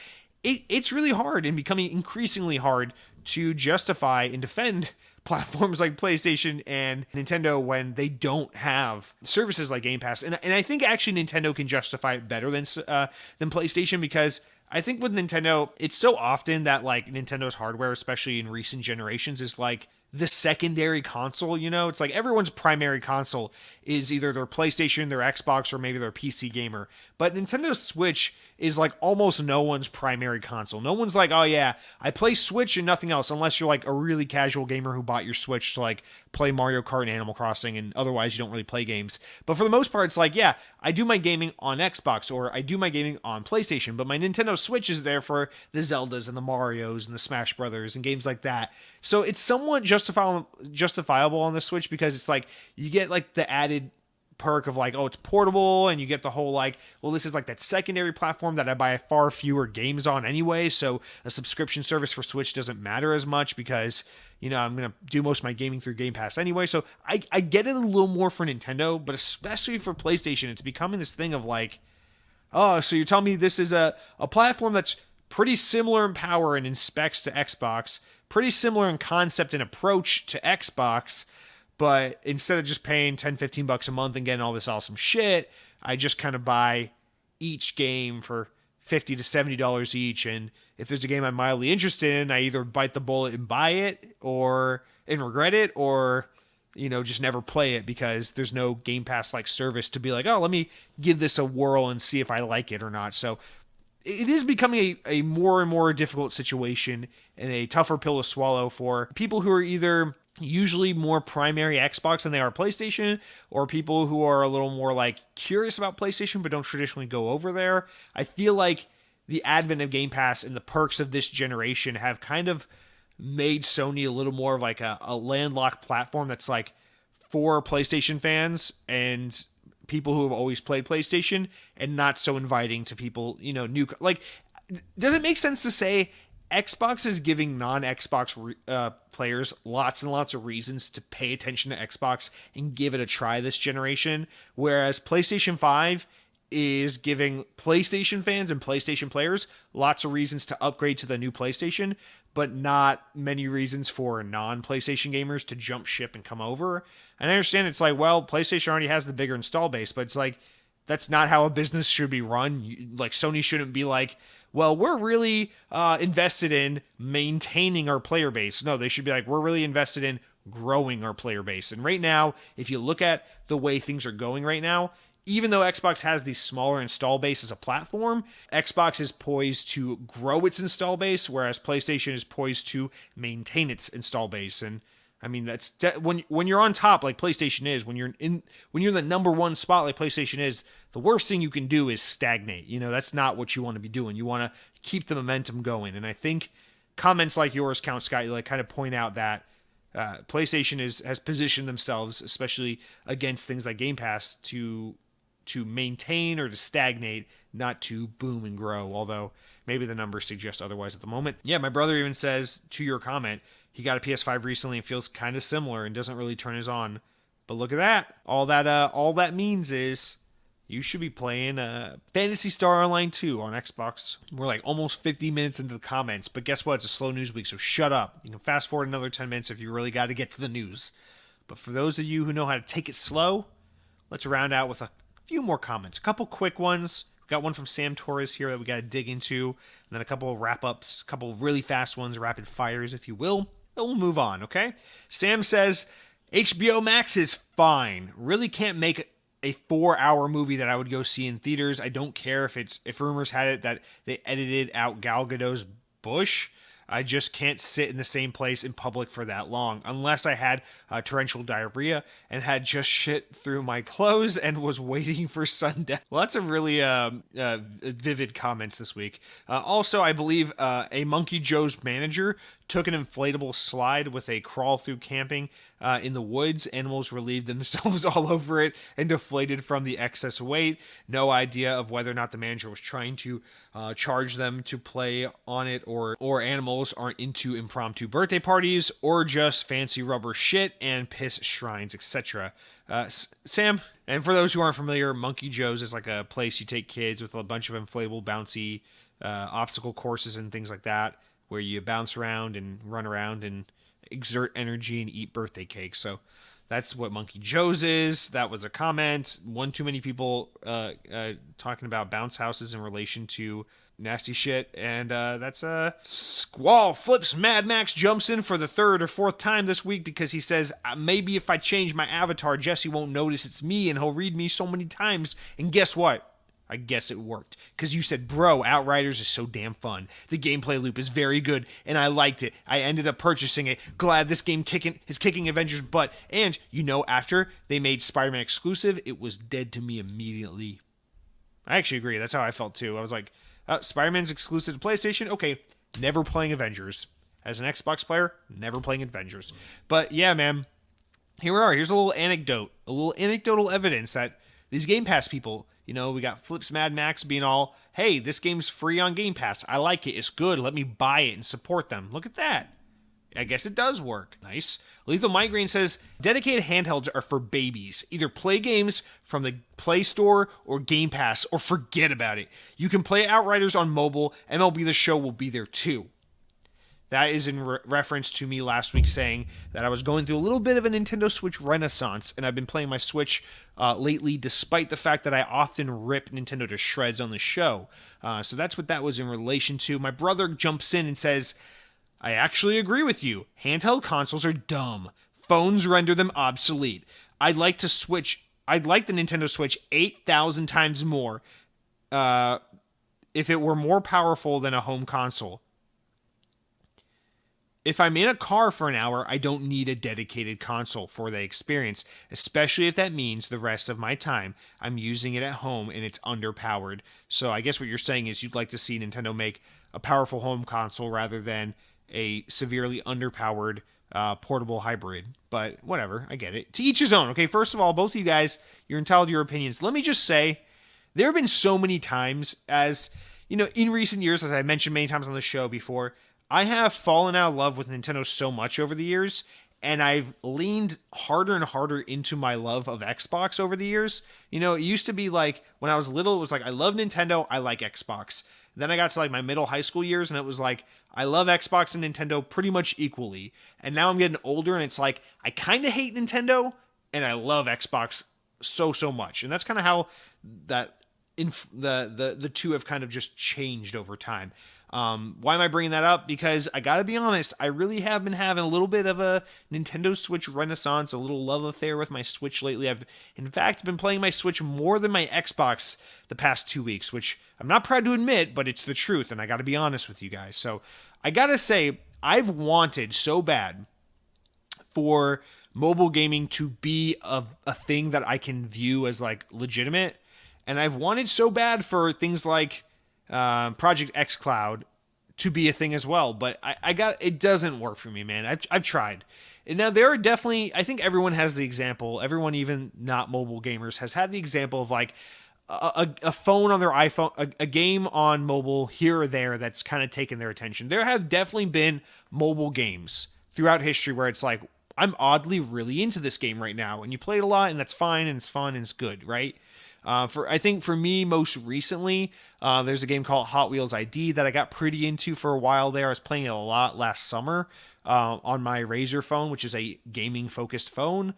Speaker 1: It's really hard and becoming increasingly hard to justify and defend platforms like PlayStation and Nintendo when they don't have services like Game Pass. And I think actually Nintendo can justify it better than PlayStation, because I think with Nintendo, it's so often that like Nintendo's hardware, especially in recent generations, is like the secondary console, you know? It's like everyone's primary console is either their PlayStation, their Xbox, or maybe their PC gamer. But Nintendo Switch is like almost no one's primary console. No one's like, oh yeah, I play Switch and nothing else, unless you're like a really casual gamer who bought your Switch to like play Mario Kart and Animal Crossing, and otherwise you don't really play games. But for the most part, it's like, yeah, I do my gaming on Xbox or I do my gaming on PlayStation, but my Nintendo Switch is there for the Zeldas and the Marios and the Smash Brothers and games like that. So it's somewhat justifiable on the Switch because it's like you get like the added perk of like, oh, it's portable, and you get the whole like, well, this is like that secondary platform that I buy far fewer games on anyway, so a subscription service for Switch doesn't matter as much because, you know, I'm gonna do most of my gaming through Game Pass anyway. So I get it a little more for Nintendo, but especially for PlayStation, it's becoming this thing of like, oh, so you're telling me this is a platform that's pretty similar in power and in specs to Xbox, pretty similar in concept and approach to Xbox, but instead of just paying $10-15 a month and getting all this awesome shit, I just kind of buy each game for $50 to $70 each. And if there's a game I'm mildly interested in, I either bite the bullet and buy it and regret it, or, you know, just never play it because there's no Game Pass like service to be like, oh, let me give this a whirl and see if I like it or not. So it is becoming a more and more difficult situation and a tougher pill to swallow for people who are either usually more primary Xbox than they are PlayStation, or people who are a little more like curious about PlayStation but don't traditionally go over there. I feel like the advent of Game Pass and the perks of this generation have kind of made Sony a little more of like a landlocked platform that's like for PlayStation fans and people who have always played PlayStation, and not so inviting to people, you know, new. Like, does it make sense to say Xbox is giving non-Xbox players lots and lots of reasons to pay attention to Xbox and give it a try this generation, whereas PlayStation 5 is giving PlayStation fans and PlayStation players lots of reasons to upgrade to the new PlayStation, but not many reasons for non-PlayStation gamers to jump ship and come over. And I understand it's like, well, PlayStation already has the bigger install base, but it's like, that's not how a business should be run. Like, Sony shouldn't be like, well, we're really invested in maintaining our player base. No, they should be like, we're really invested in growing our player base. And right now, if you look at the way things are going right now, even though Xbox has the smaller install base as a platform, Xbox is poised to grow its install base, whereas PlayStation is poised to maintain its install base. And I mean, that's when you're on top like PlayStation is, when you're in the number one spot like PlayStation is, the worst thing you can do is stagnate. That's not what you want to be doing. You want to keep the momentum going. And I think comments like yours, Count Scott, like kind of point out that PlayStation has positioned themselves, especially against things like Game Pass, to maintain or to stagnate, not to boom and grow, although maybe the numbers suggest otherwise at the moment. Yeah, my brother even says, to your comment, he got a PS5 recently and feels kind of similar and doesn't really turn his on. But look at that. All that means is you should be playing Phantasy Star Online 2 on Xbox. We're like almost 50 minutes into the comments, but guess what? It's a slow news week, so shut up. You can fast forward another 10 minutes if you really got to get to the news. But for those of you who know how to take it slow, let's round out with a few more comments. A couple quick ones. We got one from Sam Torres here that we got to dig into, and then a couple of wrap-ups, a couple of really fast ones, rapid fires, if you will. Then we'll move on, okay? Sam says, HBO Max is fine. Really can't make a 4-hour movie that I would go see in theaters. I don't care if rumors had it that they edited out Gal Gadot's bush. I just can't sit in the same place in public for that long, unless I had torrential diarrhea and had just shit through my clothes and was waiting for sundown. Well, that's a really vivid comments this week. Also, I believe a Monkey Joe's manager took an inflatable slide with a crawl through camping in the woods. Animals relieved themselves all over it and deflated from the excess weight. No idea of whether or not the manager was trying to charge them to play on it, or animals aren't into impromptu birthday parties, or just fancy rubber shit and piss shrines, etc. Sam, and for those who aren't familiar, Monkey Joe's is like a place you take kids with a bunch of inflatable, bouncy obstacle courses and things like that, where you bounce around and run around and exert energy and eat birthday cake. So that's what Monkey Joe's is. That was a comment. One too many people talking about bounce houses in relation to nasty shit. And that's Squall Flips Mad Max jumps in for the third or fourth time this week because he says, maybe if I change my avatar, Jesse won't notice it's me and he'll read me so many times. And guess what? I guess it worked. Because you said, bro, Outriders is so damn fun. The gameplay loop is very good, and I liked it. I ended up purchasing it. Glad this game is kicking Avengers' butt. And, after they made Spider-Man exclusive, it was dead to me immediately. I actually agree. That's how I felt, too. I was like, Spider-Man's exclusive to PlayStation? Okay, never playing Avengers. As an Xbox player, never playing Avengers. But, yeah, man, here we are. Here's a little anecdotal evidence that these Game Pass people, we got Flips Mad Max being all, hey, this game's free on Game Pass. I like it. It's good. Let me buy it and support them. Look at that. I guess it does work. Nice. Lethal Migraine says, dedicated handhelds are for babies. Either play games from the Play Store or Game Pass or forget about it. You can play Outriders on mobile. MLB The Show will be there too. That is in reference to me last week saying that I was going through a little bit of a Nintendo Switch renaissance, and I've been playing my Switch lately, despite the fact that I often rip Nintendo to shreds on the show. So that's what that was in relation to. My brother jumps in and says, I actually agree with you. Handheld consoles are dumb. Phones render them obsolete. I'd like the Nintendo Switch 8,000 times more if it were more powerful than a home console. If I'm in a car for an hour, I don't need a dedicated console for the experience, especially if that means the rest of my time I'm using it at home and it's underpowered. So I guess what you're saying is you'd like to see Nintendo make a powerful home console rather than a severely underpowered portable hybrid. But whatever, I get it. To each his own, okay? First of all, both of you guys, you're entitled to your opinions. Let me just say, there have been so many times in recent years, as I mentioned many times on the show before, I have fallen out of love with Nintendo so much over the years, and I've leaned harder and harder into my love of Xbox over the years. It used to be like, when I was little, it was like, I love Nintendo, I like Xbox. Then I got to like my middle high school years, and it was like, I love Xbox and Nintendo pretty much equally. And now I'm getting older, and it's like, I kind of hate Nintendo, and I love Xbox so much. And that's kind of how that the two have kind of just changed over time. Why am I bringing that up? Because I gotta be honest, I really have been having a little bit of a Nintendo Switch renaissance, a little love affair with my Switch lately. I've, in fact, been playing my Switch more than my Xbox the past 2 weeks, which I'm not proud to admit, but it's the truth, and I gotta be honest with you guys. So I gotta say, I've wanted so bad for mobile gaming to be a thing that I can view as like legitimate. And I've wanted so bad for things like Project X Cloud to be a thing as well. But it doesn't work for me, man. I've tried. And now there are definitely, I think everyone has the example, everyone even not mobile gamers has had the example of like a phone on their iPhone, a game on mobile here or there that's kind of taken their attention. There have definitely been mobile games throughout history where it's like, I'm oddly really into this game right now, and you play it a lot, and that's fine, and it's fun, and it's good, right? I think for me, most recently, there's a game called Hot Wheels ID that I got pretty into for a while there. I was playing it a lot last summer on my Razer phone, which is a gaming-focused phone,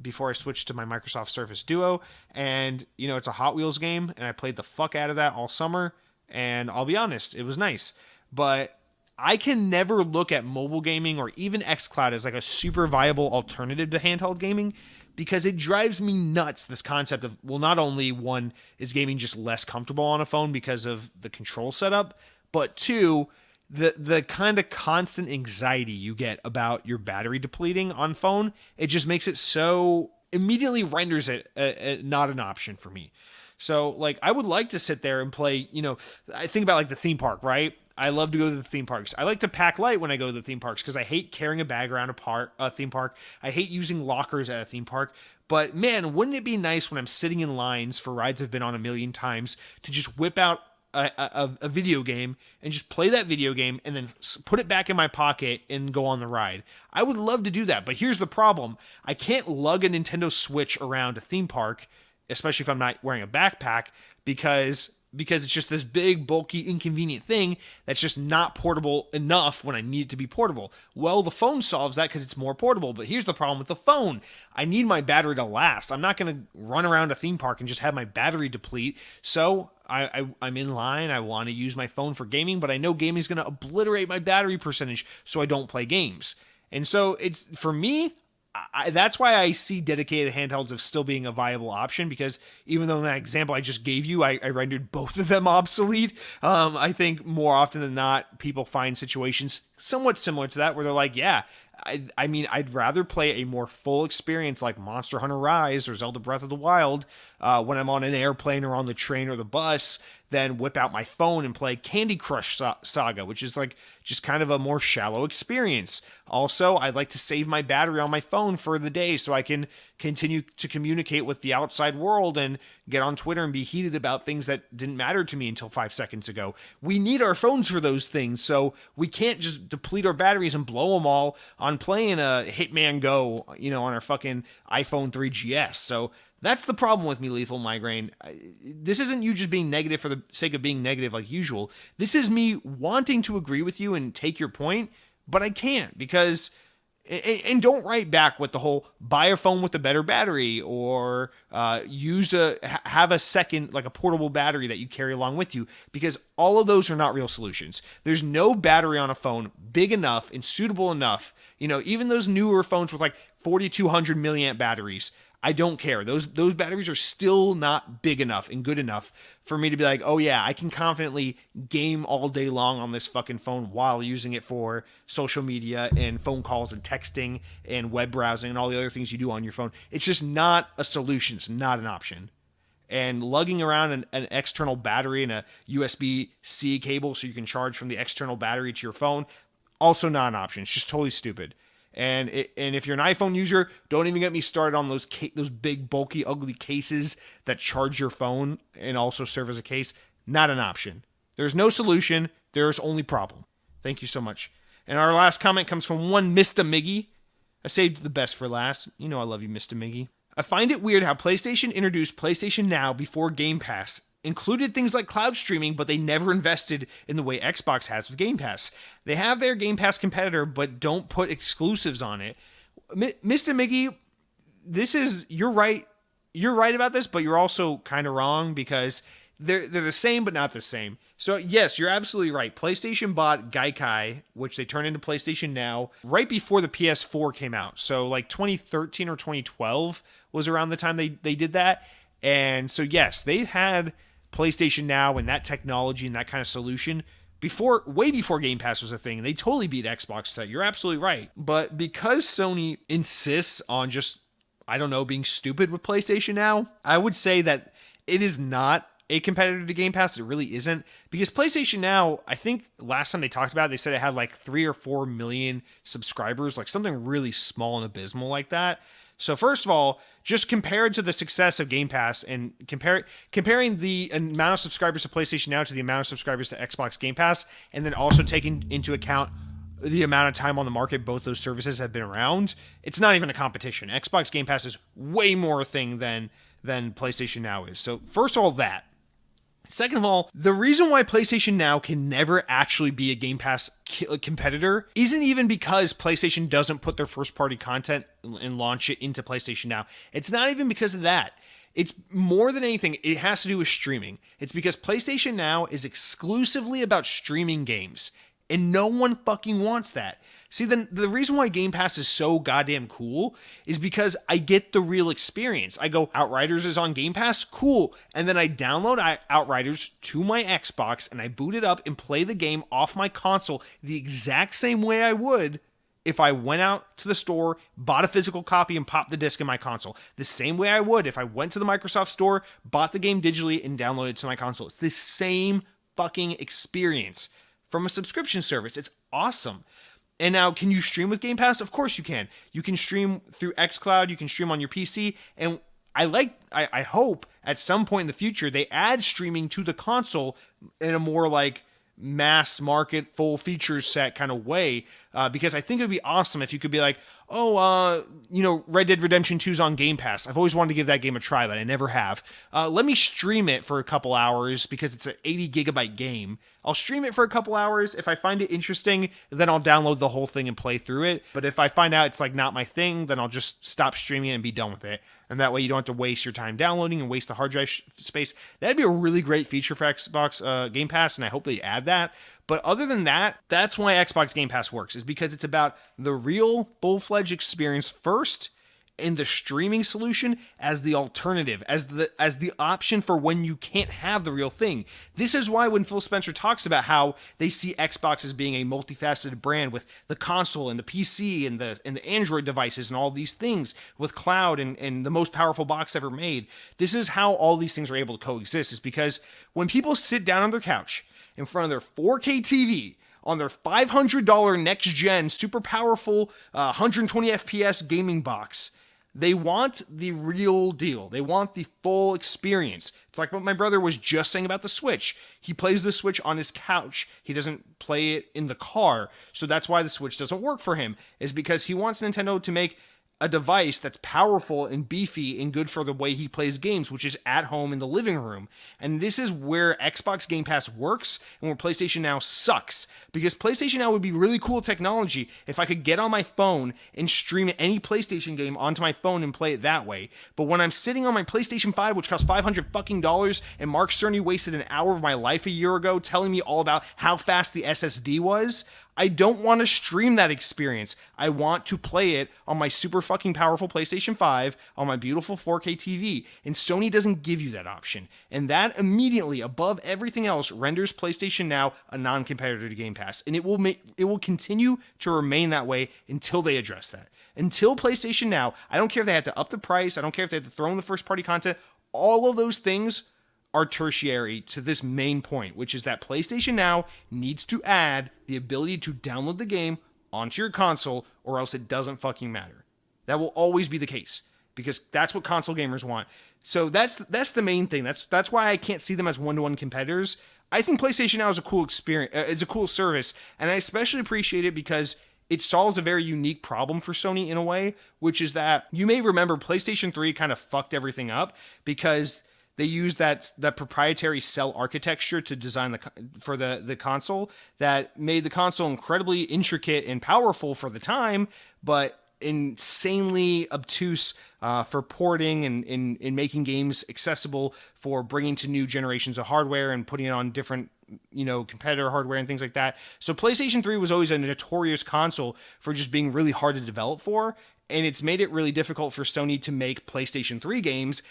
Speaker 1: before I switched to my Microsoft Surface Duo. And, you know, it's a Hot Wheels game, and I played the fuck out of that all summer, and I'll be honest, it was nice. But I can never look at mobile gaming or even xCloud as like a super viable alternative to handheld gaming, because it drives me nuts, this concept of, well, not only one, is gaming just less comfortable on a phone because of the control setup, but two, the kind of constant anxiety you get about your battery depleting on phone, it just makes it so, immediately renders it not an option for me. So, like, I would like to sit there and play, you know, I think about like the theme park, right? I love to go to the theme parks. I like to pack light when I go to the theme parks because I hate carrying a bag around a theme park. I hate using lockers at a theme park. But man, wouldn't it be nice when I'm sitting in lines for rides I've been on a million times to just whip out a video game and just play that video game and then put it back in my pocket and go on the ride? I would love to do that. But here's the problem. I can't lug a Nintendo Switch around a theme park, especially if I'm not wearing a backpack, because it's just this big, bulky, inconvenient thing that's just not portable enough when I need it to be portable. Well, the phone solves that because it's more portable, but here's the problem with the phone. I need my battery to last. I'm not going to run around a theme park and just have my battery deplete, so I'm in line. I want to use my phone for gaming, but I know gaming is going to obliterate my battery percentage, so I don't play games. And so it's, for me, that's why I see dedicated handhelds of still being a viable option, because even though in that example I just gave you, I rendered both of them obsolete. I think more often than not, people find situations somewhat similar to that where they're like, yeah, I mean, I'd rather play a more full experience like Monster Hunter Rise or Zelda Breath of the Wild when I'm on an airplane or on the train or the bus than whip out my phone and play Candy Crush Saga, which is like just kind of a more shallow experience. Also, I'd like to save my battery on my phone for the day so I can continue to communicate with the outside world and get on Twitter and be heated about things that didn't matter to me until 5 seconds ago. We need our phones for those things, so we can't just deplete our batteries and blow them all on playing a Hitman Go, you know, on our fucking iPhone 3GS. So that's the problem with me, Lethal Migraine. This isn't you just being negative for the sake of being negative like usual. This is me wanting to agree with you and take your point, but I can't, because, and don't write back with the whole buy a phone with a better battery or have a second, like a portable battery that you carry along with you, because all of those are not real solutions. There's no battery on a phone big enough and suitable enough. You know, even those newer phones with like 4,200 milliamp batteries, I don't care. Those batteries are still not big enough and good enough for me to be like, oh yeah, I can confidently game all day long on this fucking phone while using it for social media and phone calls and texting and web browsing and all the other things you do on your phone. It's just not a solution. It's not an option. And lugging around an external battery and a USB-C cable so you can charge from the external battery to your phone, also not an option. It's just totally stupid. And if you're an iPhone user, don't even get me started on those big, bulky, ugly cases that charge your phone and also serve as a case. Not an option. There's no solution. There's only problem. Thank you so much. And our last comment comes from one Mr. Miggy. I saved the best for last. You know I love you, Mr. Miggy. I find it weird how PlayStation introduced PlayStation Now before Game Pass. Included things like cloud streaming, but they never invested in the way Xbox has with Game Pass. They have their Game Pass competitor, but don't put exclusives on it. Mr. Mickey, you're right you're right about this, but you're also kind of wrong because they're the same but not the same. So yes, you're absolutely right. PlayStation bought Gaikai, which they turned into PlayStation Now, right before the PS4 came out. So like 2013 or 2012 was around the time they did that. And so yes, they had PlayStation Now and that technology and that kind of solution way before Game Pass was a thing. They totally beat Xbox to that. You're absolutely right. But because Sony insists on just, I don't know, being stupid with PlayStation Now, I would say that it is not a competitor to Game Pass. It really isn't, because PlayStation Now, I think last time they talked about it, they said it had like 3 or 4 million subscribers, like something really small and abysmal like that. So first of all, just compared to the success of Game Pass and comparing the amount of subscribers to PlayStation Now to the amount of subscribers to Xbox Game Pass, and then also taking into account the amount of time on the market both those services have been around, it's not even a competition. Xbox Game Pass is way more a thing than PlayStation Now is. So first of all, that. Second of all, the reason why PlayStation Now can never actually be a Game Pass competitor isn't even because PlayStation doesn't put their first-party content and launch it into PlayStation Now. It's not even because of that. It's more than anything, it has to do with streaming. It's because PlayStation Now is exclusively about streaming games, and no one fucking wants that. See, the reason why Game Pass is so goddamn cool is because I get the real experience. I go, Outriders is on Game Pass? Cool. And then I download Outriders to my Xbox, and I boot it up and play the game off my console the exact same way I would if I went out to the store, bought a physical copy, and popped the disc in my console. The same way I would if I went to the Microsoft Store, bought the game digitally, and downloaded it to my console. It's the same fucking experience from a subscription service. It's awesome. And now, can you stream with Game Pass? Of course you can. You can stream through xCloud. You can stream on your PC. And I hope at some point in the future they add streaming to the console in a more like mass market, full features set kind of way. Because I think it would be awesome if you could be like, Red Dead Redemption 2's on Game Pass. I've always wanted to give that game a try, but I never have. Let me stream it for a couple hours because it's an 80 gigabyte game. I'll stream it for a couple hours. If I find it interesting, then I'll download the whole thing and play through it. But if I find out it's like not my thing, then I'll just stop streaming it and be done with it. And that way you don't have to waste your time downloading and waste the hard drive space. That'd be a really great feature for Xbox Game Pass, and I hope they add that. But other than that, that's why Xbox Game Pass works, is because it's about the real full-fledged experience first, and the streaming solution as the alternative, as the option for when you can't have the real thing. This is why when Phil Spencer talks about how they see Xbox as being a multifaceted brand with the console and the PC and the Android devices and all these things with cloud and the most powerful box ever made, this is how all these things are able to coexist, is because when people sit down on their couch in front of their 4K TV on their $500 next-gen, super powerful 120 FPS gaming box, they want the real deal. They want the full experience. It's like what my brother was just saying about the Switch. He plays the Switch on his couch. He doesn't play it in the car. So that's why the Switch doesn't work for him, is because he wants Nintendo to make a device that's powerful and beefy and good for the way he plays games, which is at home in the living room. And this is where Xbox Game Pass works and where PlayStation Now sucks. Because PlayStation Now would be really cool technology if I could get on my phone and stream any PlayStation game onto my phone and play it that way. But when I'm sitting on my PlayStation 5, which costs $500 and Mark Cerny wasted an hour of my life a year ago telling me all about how fast the SSD was, I don't want to stream that experience. I want to play it on my super fucking powerful PlayStation 5 on my beautiful 4K TV. And Sony doesn't give you that option. And that immediately, above everything else, renders PlayStation Now a non-competitor to Game Pass. And it will continue to remain that way until they address that. Until PlayStation Now, I don't care if they have to up the price. I don't care if they have to throw in the first-party content. All of those things are tertiary to this main point, which is that PlayStation Now needs to add the ability to download the game onto your console, or else it doesn't fucking matter. That will always be the case, because that's what console gamers want. So that's the main thing. That's why I can't see them as one-to-one competitors. I think PlayStation Now is a cool experience. It's a cool service, and I especially appreciate it because it solves a very unique problem for Sony in a way, which is that you may remember PlayStation 3 kind of fucked everything up because they used that proprietary cell architecture to design the console that made the console incredibly intricate and powerful for the time, but
Speaker 2: insanely obtuse for porting and in making games accessible for bringing to new generations of hardware and putting it on different competitor hardware and things like that. So PlayStation 3 was always a notorious console for just being really hard to develop for, and it's made it really difficult for Sony to make PlayStation 3 games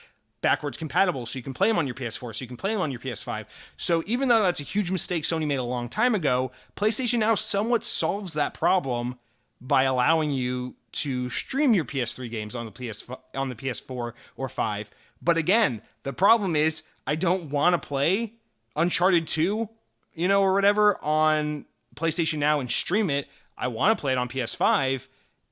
Speaker 2: backwards compatible so you can play them on your PS4, so you can play them on your PS5. So even though that's a huge mistake Sony made a long time ago, PlayStation now somewhat solves that problem by allowing you to stream your PS3 games on the PS4 or 5. But again, the problem is I don't want to play Uncharted 2, or whatever on PlayStation Now and stream it. I want to play it on PS5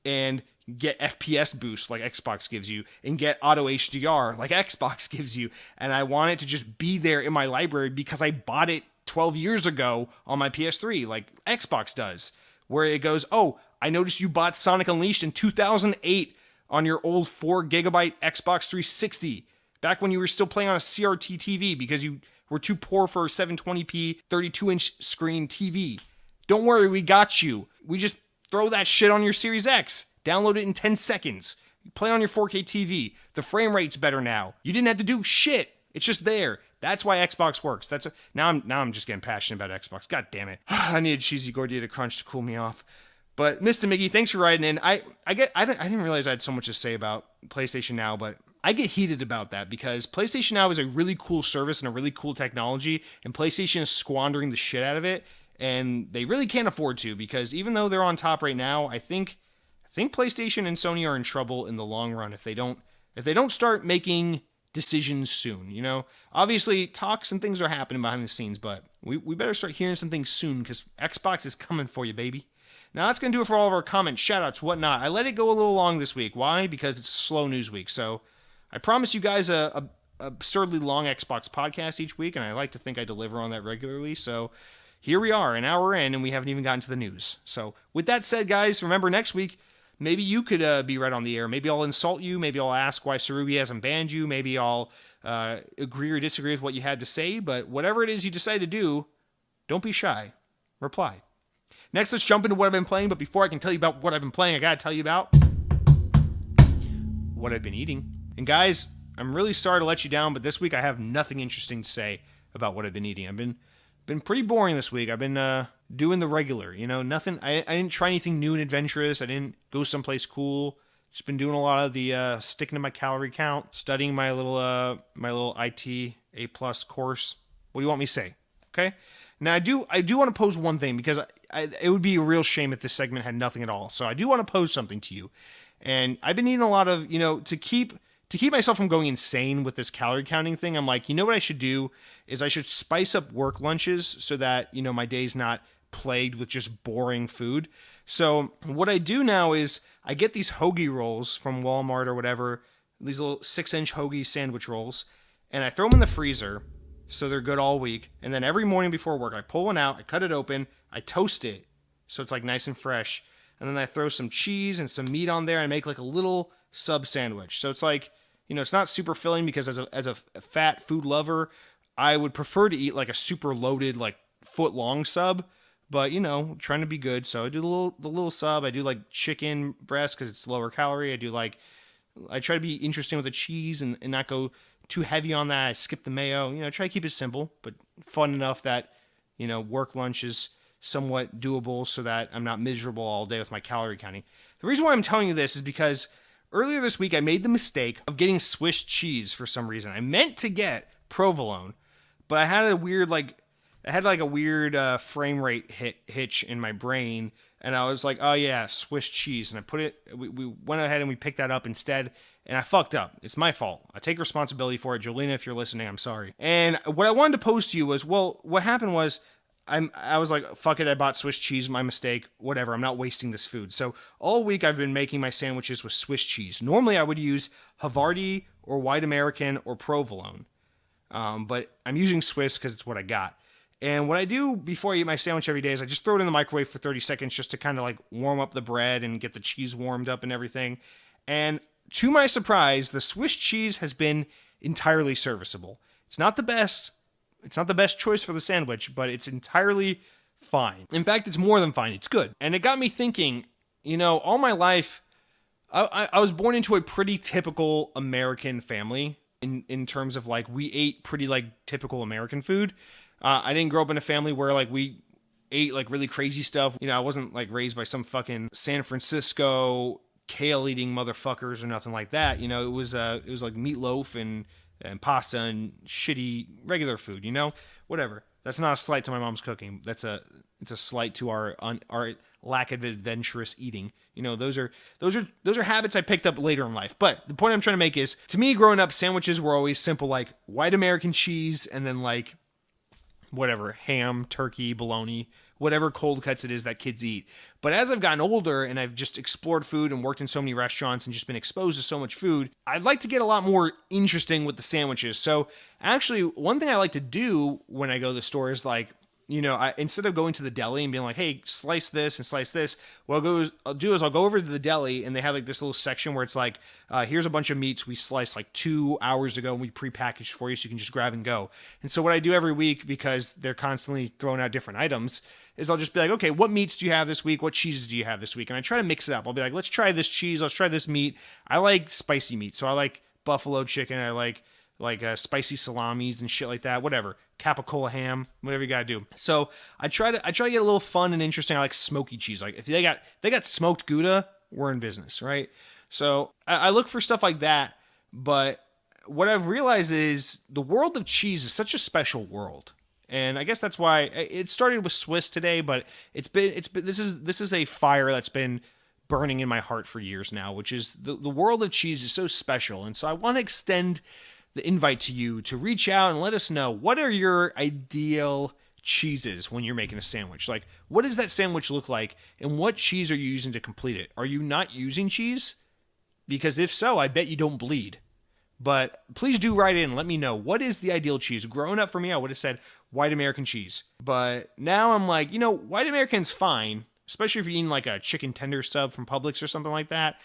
Speaker 2: and get FPS boost like Xbox gives you and get auto HDR like Xbox gives you. And I want it to just be there in my library because I bought it 12 years ago on my PS3 like Xbox does, where it goes, oh, I noticed you bought Sonic Unleashed in 2008 on your old 4 gigabyte Xbox 360 back when you were still playing on a CRT TV because you were too poor for a 720p 32-inch screen TV. Don't worry, we got you. We just throw that shit on your Series X. Download it in 10 seconds. Play on your 4K TV. The frame rate's better now. You didn't have to do shit. It's just there. That's why Xbox works. Now I'm just getting passionate about Xbox. God damn it. I need a cheesy gordita crunch to cool me off. But Mr. Mickey, thanks for writing in. I didn't realize I had so much to say about PlayStation Now, but I get heated about that because PlayStation Now is a really cool service and a really cool technology, and PlayStation is squandering the shit out of it, and they really can't afford to because even though they're on top right now, I think PlayStation and Sony are in trouble in the long run if they don't start making decisions soon. Obviously talks and things are happening behind the scenes, but we better start hearing some things soon because Xbox is coming for you, baby. Now that's going to do it for all of our comments, shoutouts, whatnot. I let it go a little long this week. Why? Because it's a slow news week. So I promise you guys a absurdly long Xbox podcast each week, and I like to think I deliver on that regularly. So here we are, an hour in, and we haven't even gotten to the news. So with that said, guys, remember next week, maybe you could be right on the air. Maybe I'll insult you. Maybe I'll ask why Sarubi hasn't banned you. Maybe I'll agree or disagree with what you had to say. But whatever it is you decide to do, don't be shy. Reply. Next, let's jump into what I've been playing. But before I can tell you about what I've been playing, I got to tell you about what I've been eating. And guys, I'm really sorry to let you down, but this week I have nothing interesting to say about what I've been eating. I've been pretty boring this week. I've been doing the regular, nothing. I didn't try anything new and adventurous. I didn't go someplace cool. Just been doing a lot of the sticking to my calorie count, studying my little IT A+ course. What do you want me to say? Okay. Now I do want to pose one thing because it would be a real shame if this segment had nothing at all. So I do want to pose something to you. And I've been eating a lot of, to keep myself from going insane with this calorie counting thing. I'm like, what I should do is I should spice up work lunches so that, my day's not plagued with just boring food. So what I do now is I get these hoagie rolls from Walmart or whatever, these little 6-inch hoagie sandwich rolls, and I throw them in the freezer so they're good all week. And then every morning before work, I pull one out, I cut it open, I toast it so it's like nice and fresh. And then I throw some cheese and some meat on there and make like a little sub sandwich. So it's like, it's not super filling because as a fat food lover, I would prefer to eat like a super loaded, like foot long sub. But, trying to be good. So I do the little sub. I do like chicken breast because it's lower calorie. I try to be interesting with the cheese and not go too heavy on that. I skip the mayo. Try to keep it simple, but fun enough that, work lunch is somewhat doable so that I'm not miserable all day with my calorie counting. The reason why I'm telling you this is because earlier this week I made the mistake of getting Swiss cheese for some reason. I meant to get provolone, but I had a weird frame rate hitch in my brain, and I was like, oh yeah, Swiss cheese, and we went ahead and we picked that up instead, and I fucked up. It's my fault. I take responsibility for it. Jolena, if you're listening, I'm sorry. And what I wanted to pose to you was, well, what happened was, I was like, fuck it, I bought Swiss cheese, my mistake, whatever, I'm not wasting this food. So all week I've been making my sandwiches with Swiss cheese. Normally I would use Havarti or White American or provolone, but I'm using Swiss because it's what I got. And what I do before I eat my sandwich every day is I just throw it in the microwave for 30 seconds just to kind of like warm up the bread and get the cheese warmed up and everything. And to my surprise, the Swiss cheese has been entirely serviceable. It's not the best. It's not the best choice for the sandwich, but it's entirely fine. In fact, it's more than fine. It's good. And it got me thinking, all my life, I was born into a pretty typical American family in terms of like we ate pretty like typical American food. I didn't grow up in a family where like we ate like really crazy stuff. You know, I wasn't like raised by some fucking San Francisco kale eating motherfuckers or nothing like that. You know, it was like meatloaf and pasta and shitty regular food. You know, whatever. That's not a slight to my mom's cooking. It's a slight to our lack of adventurous eating. You know, those are habits I picked up later in life. But the point I'm trying to make is, to me, growing up, sandwiches were always simple, like white American cheese and then like whatever, ham, turkey, bologna, whatever cold cuts it is that kids eat. But as I've gotten older and I've just explored food and worked in so many restaurants and just been exposed to so much food, I'd like to get a lot more interesting with the sandwiches. So actually, one thing I like to do when I go to the store is like, you know, instead of going to the deli and being like, hey, slice this and slice this, what I'll do is I'll go over to the deli and they have like this little section where it's like, here's a bunch of meats we sliced like 2 hours ago and we prepackaged for you so you can just grab and go. And so what I do every week, because they're constantly throwing out different items, is I'll just be like, okay, what meats do you have this week? What cheeses do you have this week? And I try to mix it up. I'll be like, let's try this cheese. Let's try this meat. I like spicy meat. So I like buffalo chicken. I like spicy salamis and shit like that, whatever. Capicola ham, whatever you gotta do. So I try to get a little fun and interesting. I like smoky cheese. Like if they got smoked Gouda, we're in business, right? So I look for stuff like that. But what I've realized is the world of cheese is such a special world. And I guess that's why it started with Swiss today, but this is a fire that's been burning in my heart for years now, which is the world of cheese is so special. And so I want to extend the invite to you to reach out and let us know, what are your ideal cheeses when you're making a sandwich? Like, what does that sandwich look like, and what cheese are you using to complete it? Are you not using cheese? Because if so, I bet you don't bleed. But please do write in and let me know, what is the ideal cheese? Growing up for me, I would have said white American cheese. But now I'm like, you know, white American's fine, especially if you're eating like a chicken tender sub from Publix or something like that.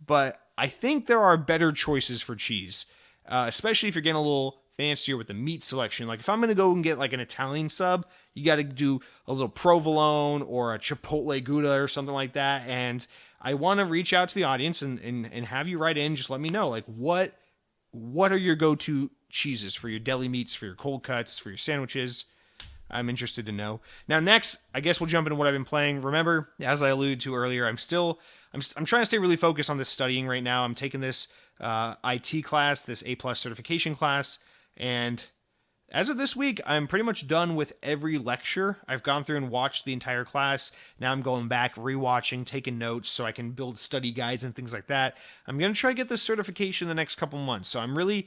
Speaker 2: But I think there are better choices for cheese. Especially if you're getting a little fancier with the meat selection. Like if I'm going to go and get like an Italian sub, you got to do a little provolone or a chipotle Gouda or something like that. And I want to reach out to the audience and have you write in. Just let me know, like, what are your go-to cheeses for your deli meats, for your cold cuts, for your sandwiches? I'm interested to know. Now, next, I guess we'll jump into what I've been playing. Remember, as I alluded to earlier, I'm trying to stay really focused on this studying right now. I'm taking this IT class, this A+ certification class, and as of this week, I'm pretty much done with every lecture. I've gone through and watched the entire class. Now I'm going back, rewatching, taking notes so I can build study guides and things like that. I'm going to try to get this certification the next couple months. So I'm really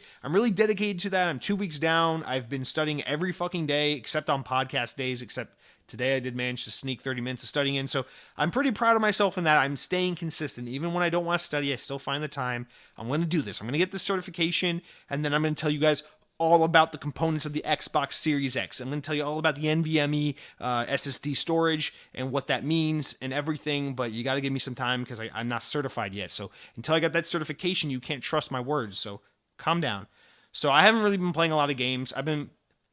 Speaker 2: dedicated to that. I'm 2 weeks down. I've been studying every fucking day except on podcast days, except today I did manage to sneak 30 minutes of studying in. So I'm pretty proud of myself in that. I'm staying consistent. Even when I don't want to study, I still find the time. I'm going to do this. I'm going to get this certification, and then I'm going to tell you guys all about the components of the Xbox Series X. I'm going to tell you all about the NVMe SSD storage and what that means and everything, but you got to give me some time because I'm not certified yet. So until I got that certification, you can't trust my words. So calm down. So I haven't really been playing a lot of games. I've been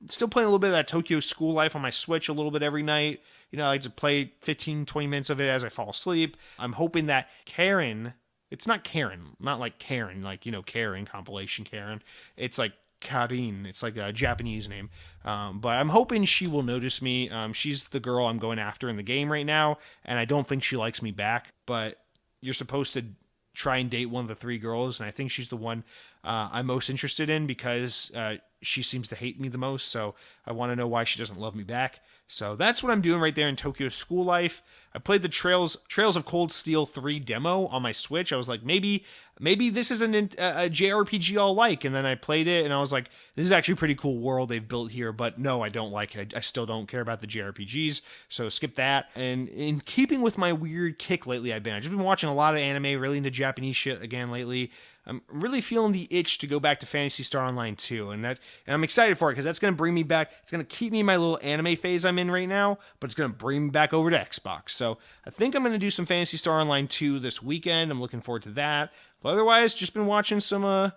Speaker 2: still playing a little bit of that Tokyo School Life on my Switch a little bit every night. You know, I like to play 15, 20 minutes of it as I fall asleep. I'm hoping that Karen, it's not Karen, not like Karen, like, you know, Karen, compilation Karen. It's like Karin. It's like a Japanese name. But I'm hoping she will notice me. She's the girl I'm going after in the game right now, and I don't think she likes me back. But you're supposed to try and date one of the three girls, and I think she's the one I'm most interested in because she seems to hate me the most, so I want to know why she doesn't love me back. So that's what I'm doing right there in Tokyo School Life. I played the Trails of Cold Steel 3 demo on my Switch. I was like, maybe this isn't a JRPG I'll like. And then I played it, and I was like, this is actually a pretty cool world they've built here. But no, I don't like it. I still don't care about the JRPGs, so skip that. And in keeping with my weird kick lately, I've just been watching a lot of anime, really into Japanese shit again lately. I'm really feeling the itch to go back to Phantasy Star Online 2, and I'm excited for it because that's going to bring me back. It's going to keep me in my little anime phase I'm in right now, but it's going to bring me back over to Xbox. So I think I'm going to do some Phantasy Star Online 2 this weekend. I'm looking forward to that. But otherwise, just been watching some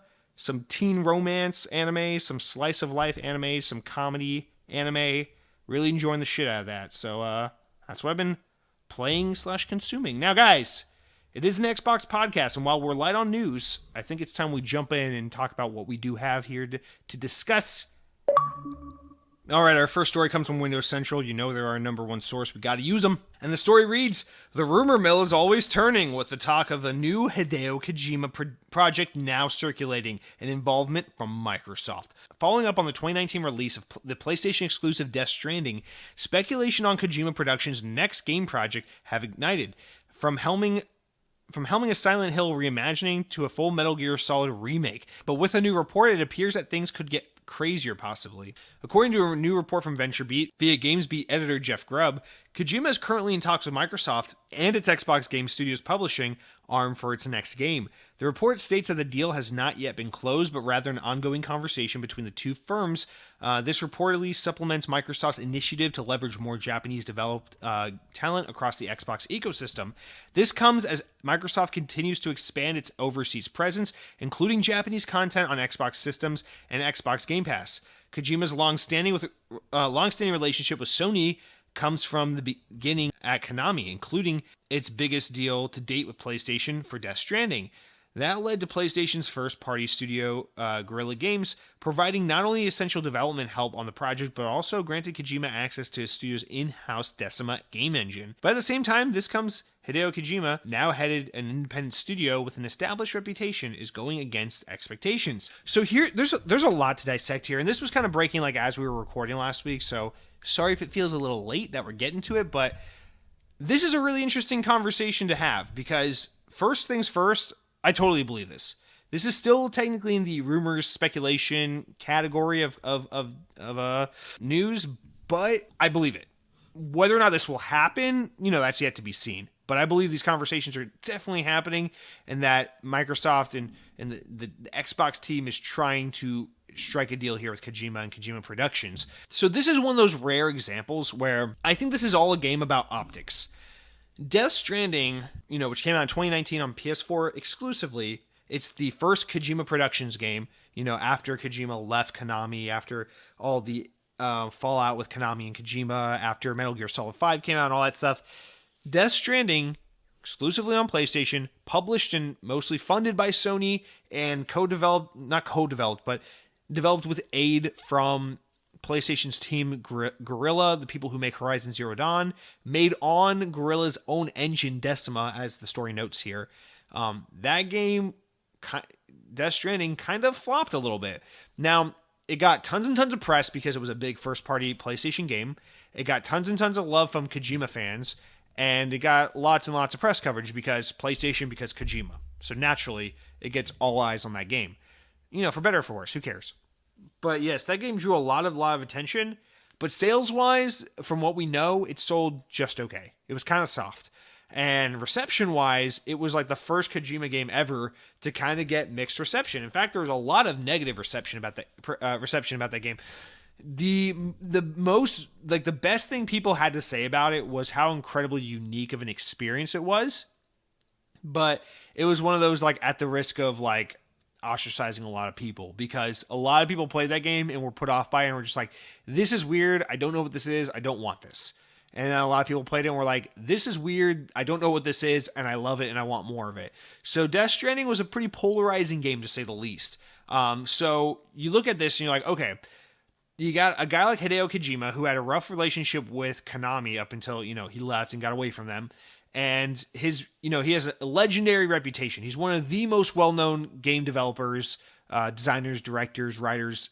Speaker 2: teen romance anime, some slice of life anime, some comedy anime. Really enjoying the shit out of that. So that's what I've been playing / consuming. Now, guys, It is an Xbox podcast, and while we're light on news, I think it's time we jump in and talk about what we do have here to discuss. All right, our first story comes from Windows Central. You know they're our number one source. We got to use them. And the story reads, the rumor mill is always turning with the talk of a new Hideo Kojima project now circulating and involvement from Microsoft. Following up on the 2019 release of the PlayStation exclusive Death Stranding, speculation on Kojima Productions' next game project have ignited. From helming a Silent Hill reimagining to a full Metal Gear Solid remake. But with a new report, it appears that things could get crazier possibly. According to a new report from VentureBeat via GamesBeat editor Jeff Grubb, Kojima is currently in talks with Microsoft and its Xbox Game Studios publishing arm for its next game. The report states that the deal has not yet been closed, but rather an ongoing conversation between the two firms. This reportedly supplements Microsoft's initiative to leverage more Japanese developed talent across the Xbox ecosystem. This comes as Microsoft continues to expand its overseas presence, including Japanese content on Xbox systems and Xbox Game Pass. Kojima's long-standing relationship with Sony comes from the beginning at Konami, including its biggest deal to date with PlayStation for Death Stranding. That led to PlayStation's first-party studio, Guerrilla Games, providing not only essential development help on the project, but also granted Kojima access to his studio's in-house Decima game engine. But at the same time, this comes Hideo Kojima, now headed an independent studio with an established reputation, is going against expectations. So here, there's a lot to dissect here, and this was kind of breaking like as we were recording last week, so sorry if it feels a little late that we're getting to it, but this is a really interesting conversation to have, because first things first, I totally believe this. This is still technically in the rumors, speculation category of news, but I believe it. Whether or not this will happen, that's yet to be seen. But I believe these conversations are definitely happening, and that Microsoft and the Xbox team is trying to strike a deal here with Kojima and Kojima Productions. So this is one of those rare examples where I think this is all a game about optics. Death Stranding, which came out in 2019 on PS4 exclusively, it's the first Kojima Productions game, after Kojima left Konami, after all the fallout with Konami and Kojima, after Metal Gear Solid 5 came out and all that stuff. Death Stranding, exclusively on PlayStation, published and mostly funded by Sony and developed with aid from PlayStation's team Guerrilla, the people who make Horizon Zero Dawn, made on Guerrilla's own engine Decima, as the story notes here. That game, Death Stranding, kind of flopped a little bit. Now, it got tons and tons of press because it was a big first-party PlayStation game. It got tons and tons of love from Kojima fans, and it got lots and lots of press coverage because PlayStation, because Kojima. So naturally, it gets all eyes on that game. For better or for worse, who cares? But yes, that game drew a lot of attention. But sales-wise, from what we know, it sold just okay. It was kind of soft. And reception-wise, it was like the first Kojima game ever to kind of get mixed reception. In fact, there was a lot of negative reception about that game. The best thing people had to say about it was how incredibly unique of an experience it was. But it was one of those at the risk of ostracizing a lot of people, because a lot of people played that game and were put off by it and were just like, this is weird, I don't know what this is, I don't want this. And then a lot of people played it and were like, this is weird, I don't know what this is, and I love it and I want more of it. So Death Stranding was a pretty polarizing game, to say the least. So you look at this and you're like, okay, you got a guy like Hideo Kojima who had a rough relationship with Konami up until, he left and got away from them. And he has a legendary reputation. He's one of the most well-known game developers, designers, directors, writers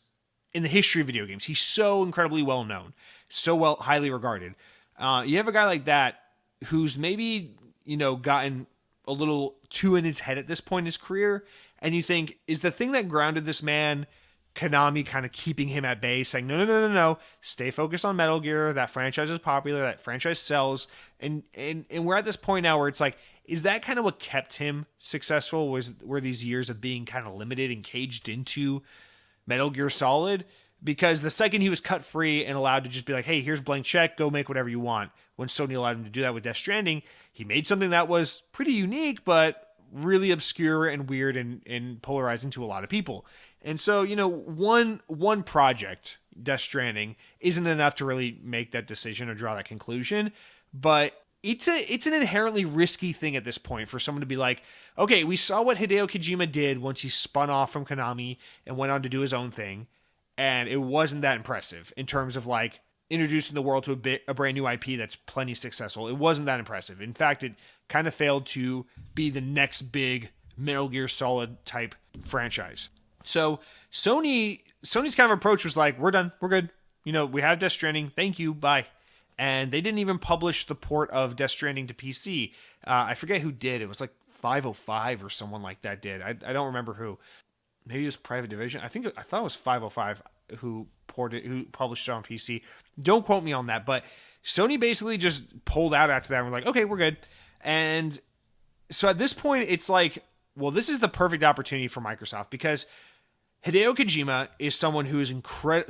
Speaker 2: in the history of video games. He's so incredibly well-known, highly regarded. You have a guy like that who's maybe, gotten a little too in his head at this point in his career. And you think, is the thing that grounded this man Konami kind of keeping him at bay, saying, no, stay focused on Metal Gear. That franchise is popular. That franchise sells. And we're at this point now where it's like, is that kind of what kept him successful? Were these years of being kind of limited and caged into Metal Gear Solid? Because the second he was cut free and allowed to just be like, hey, here's blank check, go make whatever you want. When Sony allowed him to do that with Death Stranding, he made something that was pretty unique, but really obscure and weird and polarizing to a lot of people. And so, one project, Death Stranding, isn't enough to really make that decision or draw that conclusion. But it's an inherently risky thing at this point for someone to be like, okay, we saw what Hideo Kojima did once he spun off from Konami and went on to do his own thing, and it wasn't that impressive in terms of like introducing the world to a brand new IP that's plenty successful. It wasn't that impressive. In fact, it kind of failed to be the next big Metal Gear Solid type franchise. So Sony's kind of approach was like, we're done, we're good. We have Death Stranding. Thank you, bye. And they didn't even publish the port of Death Stranding to PC. I forget who did. It was like 505 or someone like that did. I don't remember who. Maybe it was Private Division. I thought it was 505 who published it on PC. Don't quote me on that, but Sony basically just pulled out after that and were like, okay, we're good. And so at this point, it's like, well, this is the perfect opportunity for Microsoft because Hideo Kojima is someone who is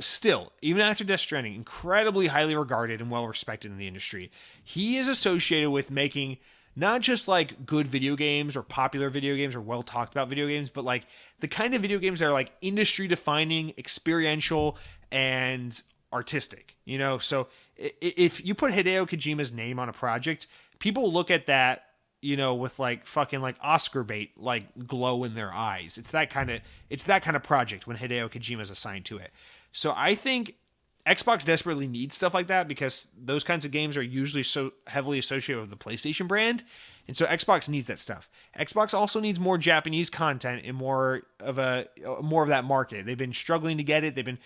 Speaker 2: still, even after Death Stranding, incredibly highly regarded and well respected in the industry. He is associated with making not just like good video games or popular video games or well talked about video games, but like the kind of video games that are like industry defining, experiential, and artistic. So if you put Hideo Kojima's name on a project, people look at that with like fucking like Oscar bait, like glow in their eyes. It's that kind of project when Hideo Kojima is assigned to it. So I think Xbox desperately needs stuff like that because those kinds of games are usually so heavily associated with the PlayStation brand. And so Xbox needs that stuff. Xbox also needs more Japanese content and more of that market. They've been struggling to get it. They've been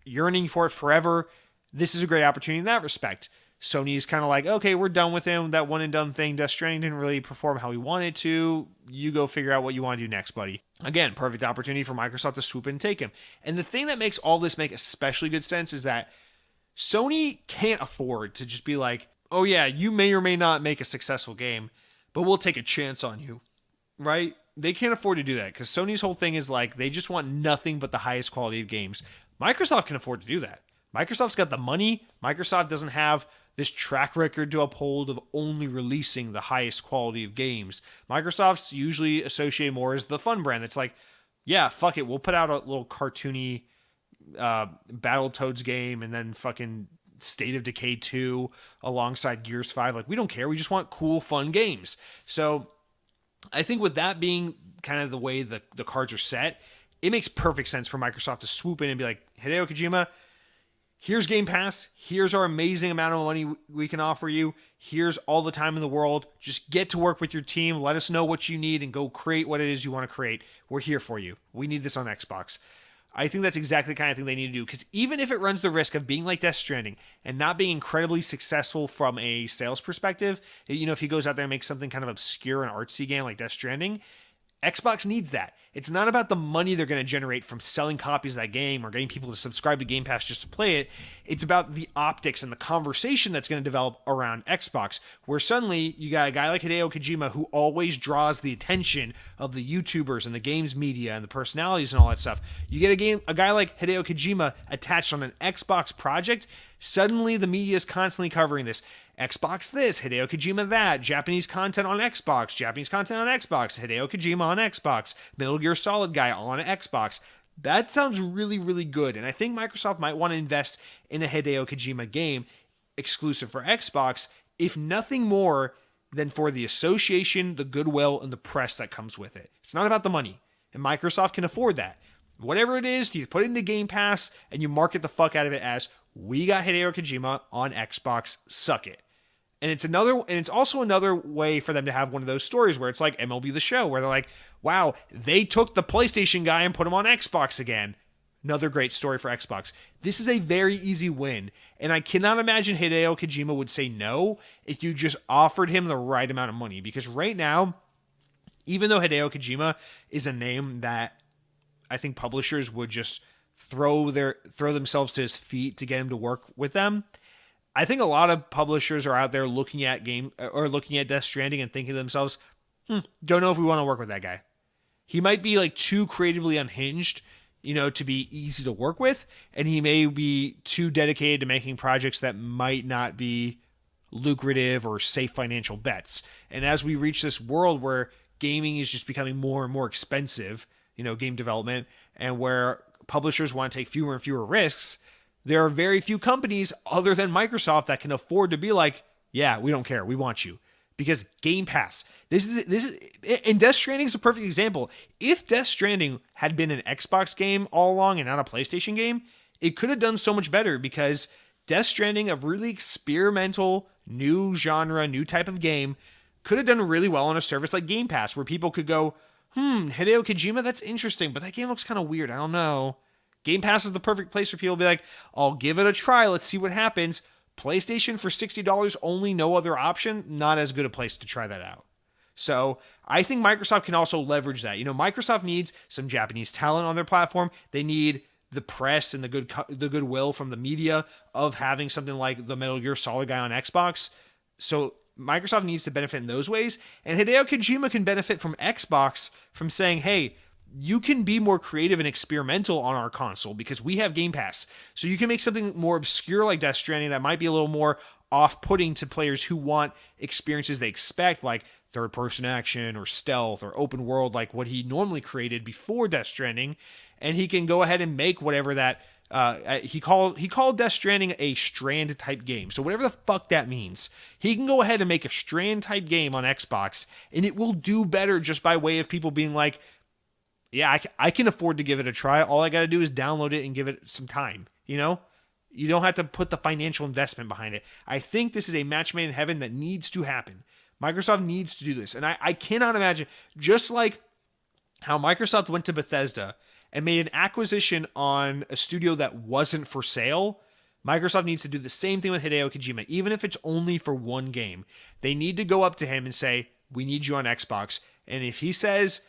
Speaker 2: yearning for it forever. This is a great opportunity in that respect. Sony's kind of like, okay, we're done with him. That one and done thing. Death Stranding didn't really perform how we wanted to. You go figure out what you want to do next, buddy. Again, perfect opportunity for Microsoft to swoop in and take him. And the thing that makes all this make especially good sense is that Sony can't afford to just be like, oh yeah, you may or may not make a successful game, but we'll take a chance on you, right? They can't afford to do that because Sony's whole thing is like, they just want nothing but the highest quality of games. Microsoft can afford to do that. Microsoft's got the money. Microsoft doesn't have this track record to uphold of only releasing the highest quality of games. Microsoft's usually associated more as the fun brand. It's like, yeah, fuck it. We'll put out a little cartoony Battletoads game and then fucking State of Decay 2 alongside Gears 5. Like, we don't care. We just want cool, fun games. So I think with that being kind of the way the cards are set, it makes perfect sense for Microsoft to swoop in and be like, Hideo Kojima, here's Game Pass. Here's our amazing amount of money we can offer you. Here's all the time in the world. Just get to work with your team. Let us know what you need and go create what it is you want to create. We're here for you. We need this on Xbox. I think that's exactly the kind of thing they need to do. Because even if it runs the risk of being like Death Stranding and not being incredibly successful from a sales perspective, if he goes out there and makes something kind of obscure and artsy game like Death Stranding, Xbox needs that. It's not about the money they're going to generate from selling copies of that game or getting people to subscribe to Game Pass just to play it. It's about the optics and the conversation that's going to develop around Xbox, where suddenly you got a guy like Hideo Kojima who always draws the attention of the YouTubers and the games media and the personalities and all that stuff. You get a guy like Hideo Kojima attached on an Xbox project, suddenly the media is constantly covering this. Xbox this, Hideo Kojima that, Japanese content on Xbox, Hideo Kojima on Xbox, Metal Gear Solid guy on Xbox. That sounds really, really good. And I think Microsoft might want to invest in a Hideo Kojima game exclusive for Xbox, if nothing more than for the association, the goodwill, and the press that comes with it. It's not about the money. And Microsoft can afford that. Whatever it is, you put it into Game Pass and you market the fuck out of it as, we got Hideo Kojima on Xbox, suck it. And it's also another way for them to have one of those stories where it's like MLB The Show, where they're like, wow, they took the PlayStation guy and put him on Xbox again. Another great story for Xbox. This is a very easy win, and I cannot imagine Hideo Kojima would say no if you just offered him the right amount of money. Because right now, even though Hideo Kojima is a name that I think publishers would just throw themselves to his feet to get him to work with them, I think a lot of publishers are out there looking at Death Stranding and thinking to themselves, don't know if we want to work with that guy. He might be like too creatively unhinged, to be easy to work with, and he may be too dedicated to making projects that might not be lucrative or safe financial bets. And as we reach this world where gaming is just becoming more and more expensive, game development, and where publishers want to take fewer and fewer risks, there are very few companies other than Microsoft that can afford to be like, Yeah, we don't care. We want you. Because Game Pass. This is and Death Stranding is a perfect example. If Death Stranding had been an Xbox game all along and not a PlayStation game, it could have done so much better because Death Stranding, a really experimental, new genre, new type of game, could have done really well on a service like Game Pass where people could go, Hideo Kojima, that's interesting, but that game looks kind of weird. I don't know. Game Pass is the perfect place for people to be like, I'll give it a try. Let's see what happens. PlayStation for $60, only no other option, not as good a place to try that out. So I think Microsoft can also leverage that. Microsoft needs some Japanese talent on their platform. They need the press and the goodwill from the media of having something like the Metal Gear Solid guy on Xbox. So Microsoft needs to benefit in those ways. And Hideo Kojima can benefit from Xbox from saying, hey, you can be more creative and experimental on our console because we have Game Pass. So you can make something more obscure like Death Stranding that might be a little more off-putting to players who want experiences they expect, like third-person action or stealth or open world, like what he normally created before Death Stranding. And he can go ahead and make whatever that he called Death Stranding a Strand type game. So whatever the fuck that means, he can go ahead and make a Strand type game on Xbox, and it will do better just by way of people being like, yeah, I can afford to give it a try. All I got to do is download it and give it some time. You don't have to put the financial investment behind it. I think this is a match made in heaven that needs to happen. Microsoft needs to do this. And I cannot imagine, just like how Microsoft went to Bethesda and made an acquisition on a studio that wasn't for sale, Microsoft needs to do the same thing with Hideo Kojima, even if it's only for one game. They need to go up to him and say, we need you on Xbox. And if he says,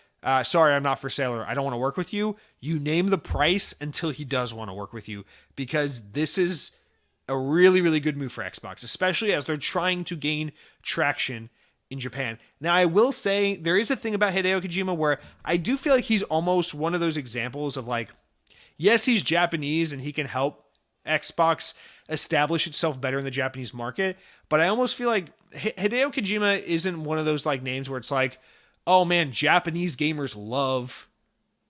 Speaker 2: sorry, I'm not for sale, or I don't want to work with you, you name the price until he does want to work with you, because this is a really, really good move for Xbox, especially as they're trying to gain traction in Japan. Now, I will say there is a thing about Hideo Kojima where I do feel like he's almost one of those examples of like, yes, he's Japanese and he can help Xbox establish itself better in the Japanese market, but I almost feel like Hideo Kojima isn't one of those like names where it's like, oh man, Japanese gamers love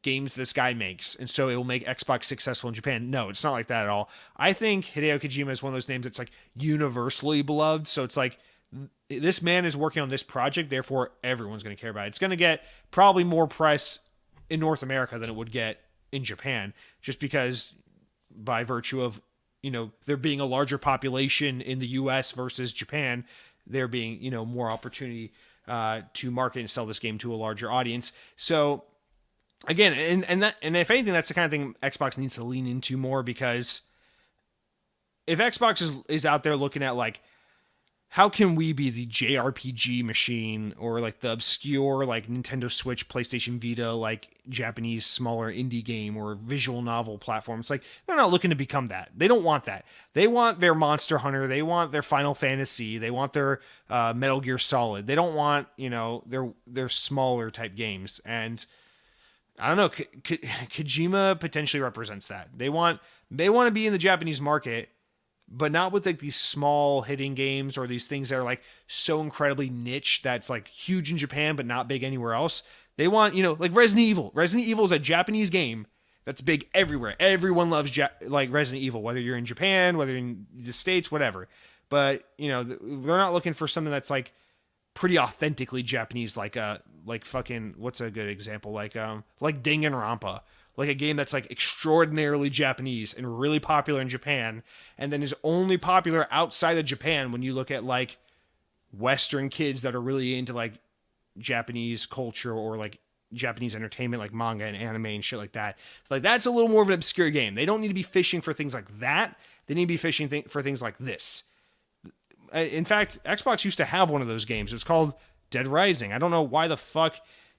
Speaker 2: games this guy makes, and so it will make Xbox successful in Japan. No, it's not like that at all. I think Hideo Kojima is one of those names that's like universally beloved, so it's like, this man is working on this project, therefore everyone's going to care about it. It's going to get probably more press in North America than it would get in Japan, just because by virtue of, there being a larger population in the US versus Japan, there being, more opportunity to market and sell this game to a larger audience. So again, and if anything, that's the kind of thing Xbox needs to lean into more, because if Xbox is out there looking at like, how can we be the JRPG machine, or like the obscure like Nintendo Switch, PlayStation Vita, like Japanese smaller indie game or visual novel platform? It's like, they're not looking to become that. They don't want that. They want their Monster Hunter. They want their Final Fantasy. They want their Metal Gear Solid. They don't want, their smaller type games. And I don't know, Kojima potentially represents that. They want to be in the Japanese market, but not with like these small hitting games or these things that are like so incredibly niche that's like huge in Japan but not big anywhere else. They want, like Resident Evil. Resident Evil is a Japanese game that's big everywhere. Everyone loves like Resident Evil, whether you're in Japan, whether you're in the States, whatever. But, they're not looking for something that's like pretty authentically Japanese, like fucking, what's a good example? Like Danganronpa. Like a game that's like extraordinarily Japanese and really popular in Japan, and then is only popular outside of Japan when you look at like Western kids that are really into like Japanese culture or like Japanese entertainment, like manga and anime and shit like that. Like, that's a little more of an obscure game. They don't need to be fishing for things like that. They need to be fishing for things like this. In fact, Xbox used to have one of those games. It was called Dead Rising. I don't know why the fuck,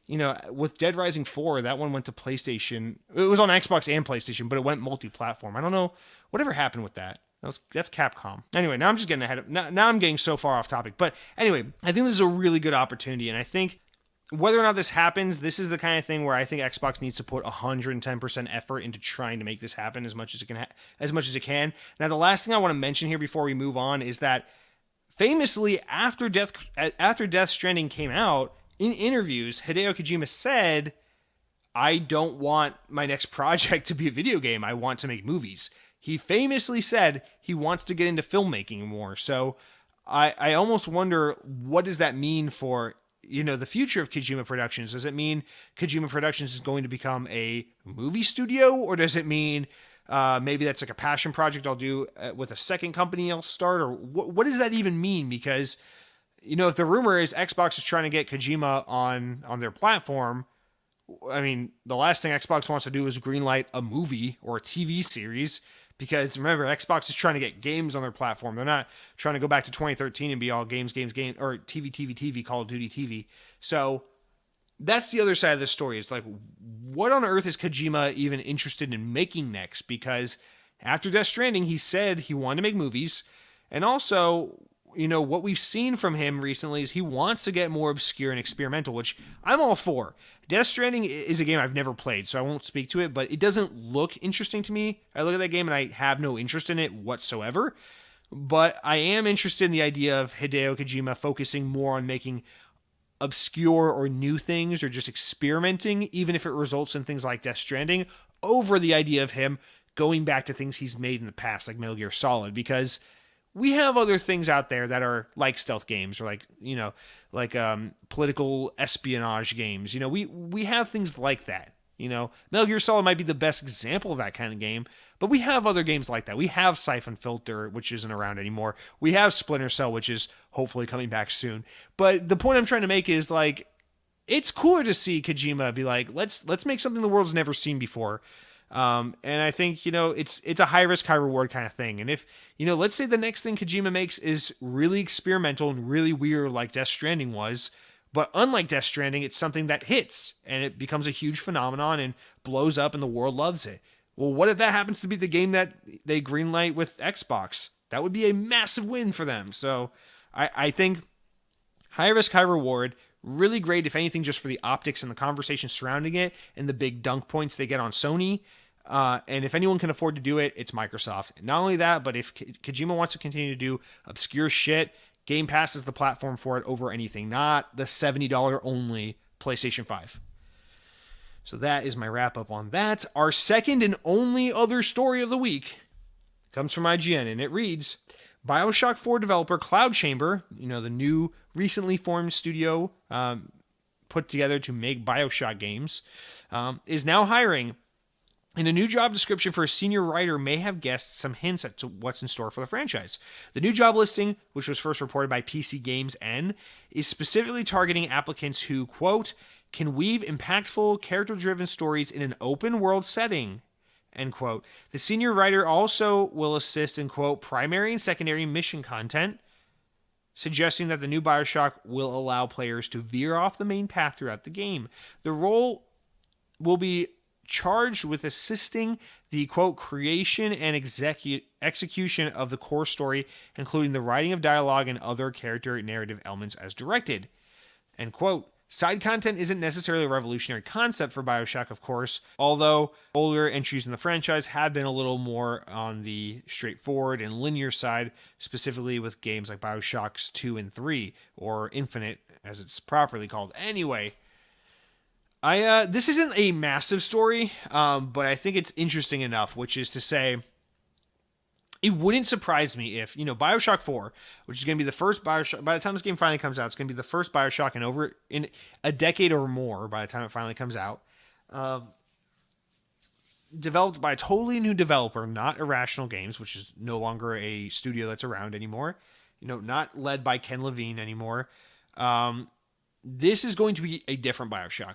Speaker 2: with Dead Rising 4, that one went to PlayStation. It was on Xbox and PlayStation, but it went multi-platform. I don't know. Whatever happened with that? That's Capcom. Anyway, now I'm just getting ahead of... Now I'm getting so far off topic. But anyway, I think this is a really good opportunity, and I think whether or not this happens, this is the kind of thing where I think Xbox needs to put 110% effort into trying to make this happen as much as it can. Now, the last thing I want to mention here before we move on is that famously, after Death Stranding came out, in interviews, Hideo Kojima said, I don't want my next project to be a video game. I want to make movies. He famously said he wants to get into filmmaking more. So I almost wonder, what does that mean for, the future of Kojima Productions? Does it mean Kojima Productions is going to become a movie studio, or does it mean maybe that's like a passion project I'll do with a second company I'll start, or what does that even mean? Because if the rumor is Xbox is trying to get Kojima on their platform, I mean, the last thing Xbox wants to do is greenlight a movie or a TV series, because remember, Xbox is trying to get games on their platform. They're not trying to go back to 2013 and be all games, or TV, Call of Duty TV. So that's the other side of the story. Is like, what on earth is Kojima even interested in making next? Because after Death Stranding, he said he wanted to make movies. And also, what we've seen from him recently is he wants to get more obscure and experimental, which I'm all for. Death Stranding is a game I've never played, so I won't speak to it, but it doesn't look interesting to me. I look at that game and I have no interest in it whatsoever. But I am interested in the idea of Hideo Kojima focusing more on making obscure or new things, or just experimenting, even if it results in things like Death Stranding, over the idea of him going back to things he's made in the past, like Metal Gear Solid, because we have other things out there that are like stealth games, or like political espionage games. We have things like that. Metal Gear Solid might be the best example of that kind of game, but we have other games like that. We have Siphon Filter, which isn't around anymore. We have Splinter Cell, which is hopefully coming back soon. But the point I'm trying to make is, like, it's cooler to see Kojima be like, let's make something the world's never seen before. And I think, it's a high risk, high reward kind of thing. And if, let's say the next thing Kojima makes is really experimental and really weird, like Death Stranding was, but unlike Death Stranding, it's something that hits and it becomes a huge phenomenon and blows up and the world loves it. Well, what if that happens to be the game that they greenlight with Xbox? That would be a massive win for them. So I think high risk, high reward. Really great, if anything, just for the optics and the conversation surrounding it and the big dunk points they get on Sony. And if anyone can afford to do it, it's Microsoft. Not only that, but if Kojima wants to continue to do obscure shit, Game Pass is the platform for it over anything, not the $70 only PlayStation 5. So that is my wrap up on that. Our second and only other story of the week comes from IGN, and it reads, BioShock 4 developer Cloud Chamber, the new recently formed studio put together to make BioShock games, is now hiring. And a new job description for a senior writer may have guessed some hints at what's in store for the franchise. The new job listing, which was first reported by PC Games N, is specifically targeting applicants who, quote, can weave impactful, character-driven stories in an open-world setting, end quote. The senior writer also will assist in, quote, primary and secondary mission content, suggesting that the new BioShock will allow players to veer off the main path throughout the game. The role will be charged with assisting the, quote, creation and execution of the core story, including the writing of dialogue and other character narrative elements as directed, end quote. Side content isn't necessarily a revolutionary concept for BioShock, of course, although older entries in the franchise have been a little more on the straightforward and linear side, specifically with games like BioShocks 2 and 3, or Infinite, as it's properly called. Anyway, this isn't a massive story, but I think it's interesting enough, which is to say, it wouldn't surprise me if, BioShock 4, which is going to be the first BioShock, by the time this game finally comes out, it's going to be the first BioShock in a decade or more by the time it finally comes out, developed by a totally new developer, not Irrational Games, which is no longer a studio that's around anymore, not led by Ken Levine anymore. This is going to be a different BioShock.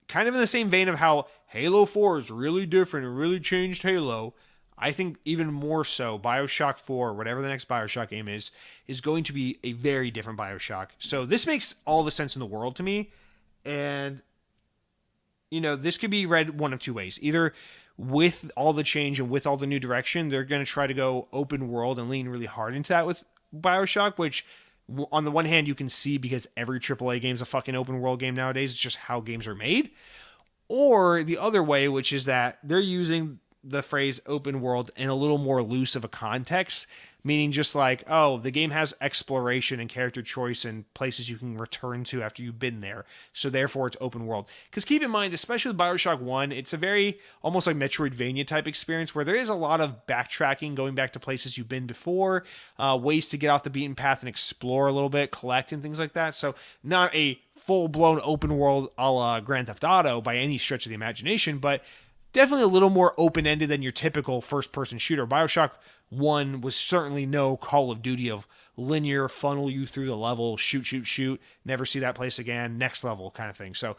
Speaker 2: Kind of in the same vein of how Halo 4 is really different and really changed Halo, I think even more so, BioShock 4, whatever the next BioShock game is going to be a very different BioShock. So this makes all the sense in the world to me. And, this could be read one of two ways. Either with all the change and with all the new direction, they're going to try to go open world and lean really hard into that with BioShock, which on the one hand you can see because every AAA game is a fucking open world game nowadays. It's just how games are made. Or the other way, which is that they're using the phrase open world in a little more loose of a context, meaning just like, oh, the game has exploration and character choice and places you can return to after you've been there. So therefore it's open world. Because keep in mind, especially with Bioshock 1, it's a very almost like Metroidvania type experience where there is a lot of backtracking, going back to places you've been before, ways to get off the beaten path and explore a little bit, collect and things like that. So not a full-blown open world a la Grand Theft Auto by any stretch of the imagination, but definitely a little more open-ended than your typical first-person shooter. Bioshock 1 was certainly no Call of Duty of linear, funnel you through the level, shoot, never see that place again, next level kind of thing. So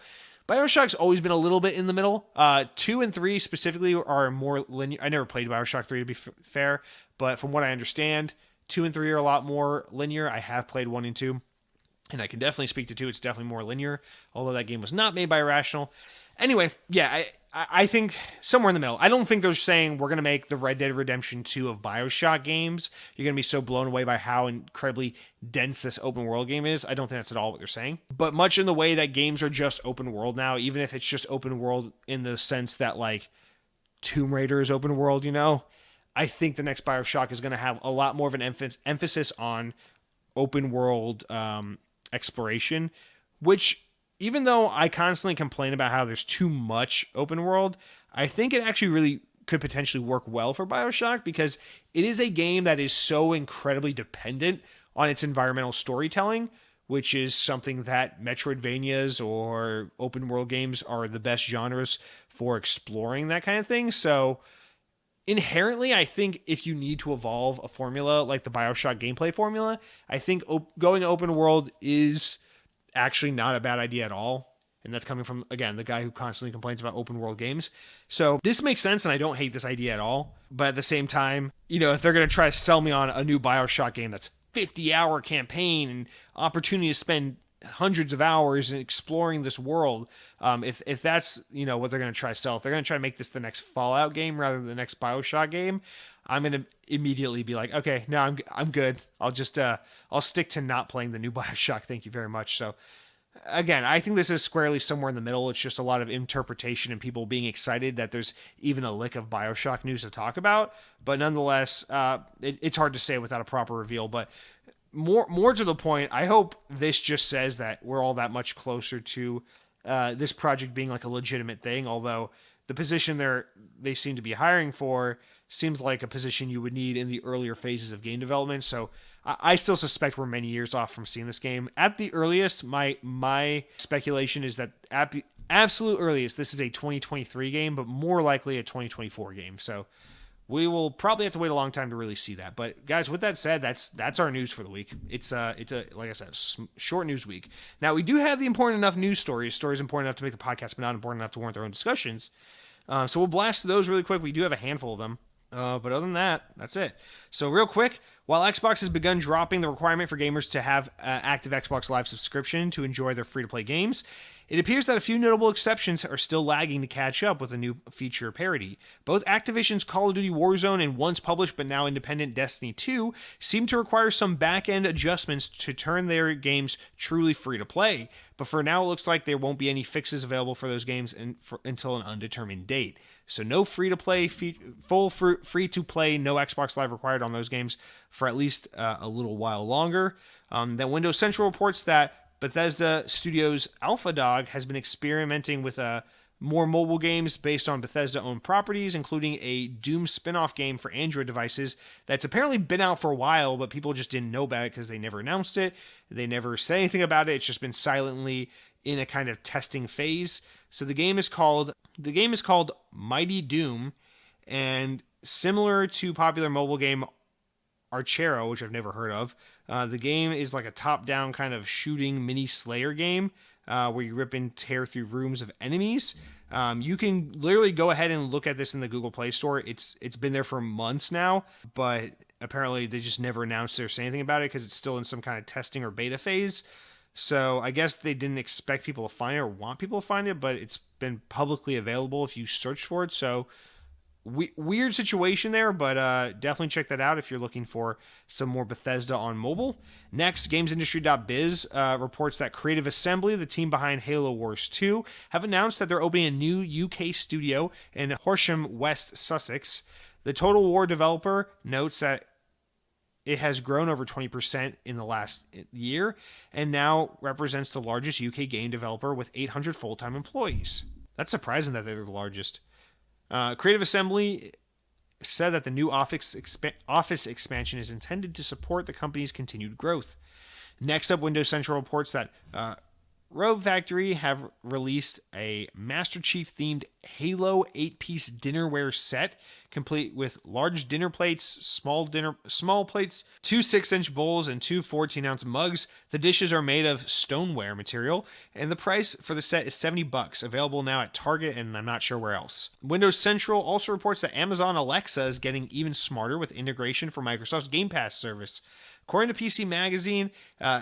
Speaker 2: Bioshock's always been a little bit in the middle. 2 and 3 specifically are more linear. I never played Bioshock 3 to be fair, but from what I understand, 2 and 3 are a lot more linear. I have played 1 and 2. And I can definitely speak to 2. It's definitely more linear, although that game was not made by Irrational. Anyway, yeah, I think somewhere in the middle. I don't think they're saying we're going to make the Red Dead Redemption 2 of Bioshock games. You're going to be so blown away by how incredibly dense this open world game is. I don't think that's at all what they're saying. But much in the way that games are just open world now, even if it's just open world in the sense that like Tomb Raider is open world, I think the next Bioshock is going to have a lot more of an emphasis on open world exploration, which even though I constantly complain about how there's too much open world, I think it actually really could potentially work well for Bioshock because it is a game that is so incredibly dependent on its environmental storytelling, which is something that Metroidvanias or open world games are the best genres for exploring that kind of thing. So inherently, I think if you need to evolve a formula like the Bioshock gameplay formula, I think going open world is actually not a bad idea at all. And that's coming from, again, the guy who constantly complains about open world games. So this makes sense, and I don't hate this idea at all. But at the same time, if they're going to try to sell me on a new Bioshock game that's 50-hour campaign and opportunity to spend hundreds of hours in exploring this world, if that's what they're going to try to sell, if they're going to try to make this the next Fallout game rather than the next Bioshock game, I'm going to immediately be like, okay, no, I'm good. I'll just I'll stick to not playing the new Bioshock. Thank you very much. So again, I think this is squarely somewhere in the middle. It's just a lot of interpretation and people being excited that there's even a lick of Bioshock news to talk about. But nonetheless, it's hard to say without a proper reveal. But more to the point, I hope this just says that we're all that much closer to this project being like a legitimate thing. Although the position they seem to be hiring for seems like a position you would need in the earlier phases of game development. So I still suspect we're many years off from seeing this game. At the earliest, my speculation is that at the absolute earliest, this is a 2023 game, but more likely a 2024 game. So we will probably have to wait a long time to really see that. But guys, with that said, that's our news for the week. It's a like I said, short news week. Now we do have the important enough news stories important enough to make the podcast, but not important enough to warrant their own discussions. So we'll blast those really quick. We do have a handful of them. But other than that, that's it. So real quick, while Xbox has begun dropping the requirement for gamers to have active Xbox Live subscription to enjoy their free-to-play games, it appears that a few notable exceptions are still lagging to catch up with a new feature parity. Both Activision's Call of Duty Warzone and once published but now independent Destiny 2 seem to require some back-end adjustments to turn their games truly free-to-play. But for now, it looks like there won't be any fixes available for those games until an undetermined date. So no free-to-play, full free-to-play, no Xbox Live required on those games for at least a little while longer. Then Windows Central reports that Bethesda Studios Alpha Dog has been experimenting with more mobile games based on Bethesda-owned properties, including a Doom spin-off game for Android devices that's apparently been out for a while, but people just didn't know about it because they never announced it. They never said anything about it. It's just been silently in a kind of testing phase. So the game is called Mighty Doom, and similar to popular mobile game Archero, which I've never heard of, the game is like a top-down kind of shooting mini Slayer game where you rip and tear through rooms of enemies. You can literally go ahead and look at this in the Google Play Store. It's been there for months now, but apparently they just never announced or say anything about it because it's still in some kind of testing or beta phase. So I guess they didn't expect people to find it or want people to find it, but it's been publicly available if you search for it. So weird situation there, but definitely check that out if you're looking for some more Bethesda on mobile. Next, GamesIndustry.biz reports that Creative Assembly, the team behind Halo Wars 2, have announced that they're opening a new UK studio in Horsham, West Sussex. The Total War developer notes that It has grown over 20% in the last year and now represents the largest UK game developer with 800 full-time employees. That's surprising that they're the largest. Creative Assembly said that the new office expansion is intended to support the company's continued growth. Next up, Windows Central reports that Rogue Factory have released a Master Chief themed Halo 8-piece dinnerware set, complete with large dinner plates, small plates, 2 6-inch bowls, and 2 14-ounce mugs. The dishes are made of stoneware material, and the price for the set is $70, available now at Target and I'm not sure where else. Windows Central also reports that Amazon Alexa is getting even smarter with integration for Microsoft's Game Pass service. According to PC Magazine,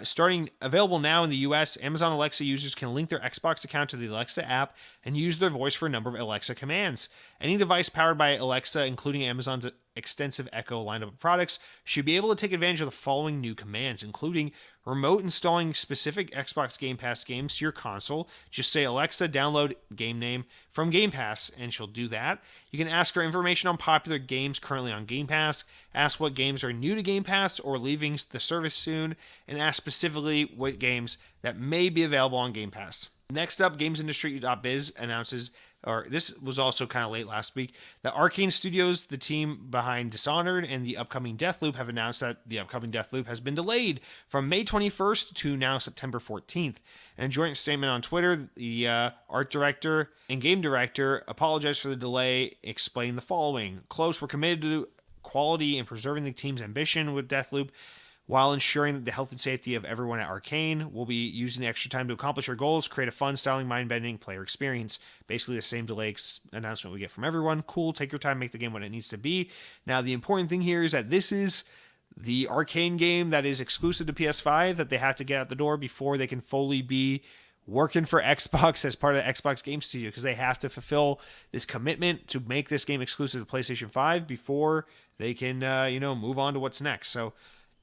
Speaker 2: starting available now in the US, Amazon Alexa users can link their Xbox account to the Alexa app and use their voice for a number of Alexa commands. Any device powered by Alexa, including Amazon's extensive Echo lineup of products, should be able to take advantage of the following new commands, including remote installing specific Xbox Game Pass games to your console. Just say, Alexa, download game name from Game Pass, and she'll do that. You can ask for information on popular games currently on Game Pass, ask what games are new to Game Pass or leaving the service soon, and ask specifically what games that may be available on Game Pass. Next up, GamesIndustry.biz announces, or this was also kind of late last week, that Arcane Studios, the team behind Dishonored and the upcoming Deathloop, have announced that the upcoming Deathloop has been delayed from May 21st to now September 14th. In a joint statement on Twitter, the art director and game director apologized for the delay, explained the following. Close, we're committed to quality and preserving the team's ambition with Deathloop, while ensuring the health and safety of everyone at Arcane. We'll be using the extra time to accomplish our goals, create a fun, styling, mind-bending player experience. Basically the same delay announcement we get from everyone. Cool, take your time, make the game what it needs to be. Now, the important thing here is that this is the Arcane game that is exclusive to PS5 that they have to get out the door before they can fully be working for Xbox as part of the Xbox Game Studio, because they have to fulfill this commitment to make this game exclusive to PlayStation 5 before they can, move on to what's next. So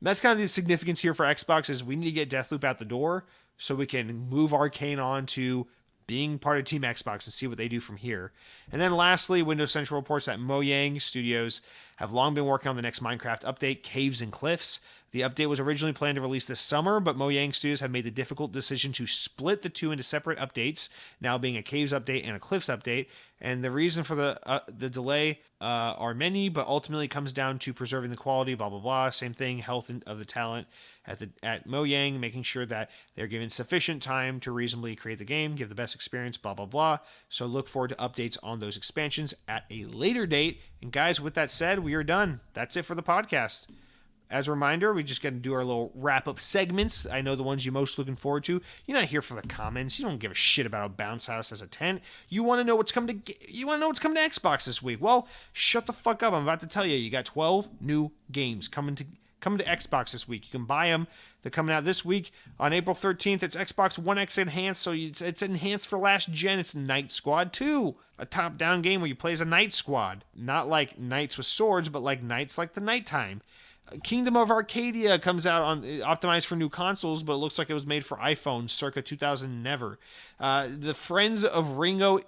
Speaker 2: that's kind of the significance here for Xbox, is we need to get Deathloop out the door so we can move Arcane on to being part of Team Xbox and see what they do from here. And then lastly, Windows Central reports that Mojang Studios have long been working on the next Minecraft update, Caves and Cliffs. The update was originally planned to release this summer, but Mojang Studios have made the difficult decision to split the two into separate updates, now being a Caves update and a Cliffs update. And the reason for the delay are many, but ultimately it comes down to preserving the quality, blah, blah, blah. Same thing, health of the talent at Mojang, making sure that they're given sufficient time to reasonably create the game, give the best experience, blah, blah, blah. So look forward to updates on those expansions at a later date. And guys, with that said, we are done. That's it for the podcast. As a reminder, we just got to do our little wrap-up segments. I know the ones you're most looking forward to. You're not here for the comments. You don't give a shit about a bounce house as a tent. You want to know what's coming to Xbox this week. Well, shut the fuck up. I'm about to tell you. You got 12 new games coming to Xbox this week. You can buy them. They're coming out this week. On April 13th, it's Xbox One X Enhanced, so it's enhanced for last gen. It's Night Squad 2, a top-down game where you play as a Night Squad. Not like knights with swords, but like knights like the nighttime. Kingdom of Arcadia comes out on optimized for new consoles, but it looks like it was made for iPhone circa 2000 never. The Friends of Ringo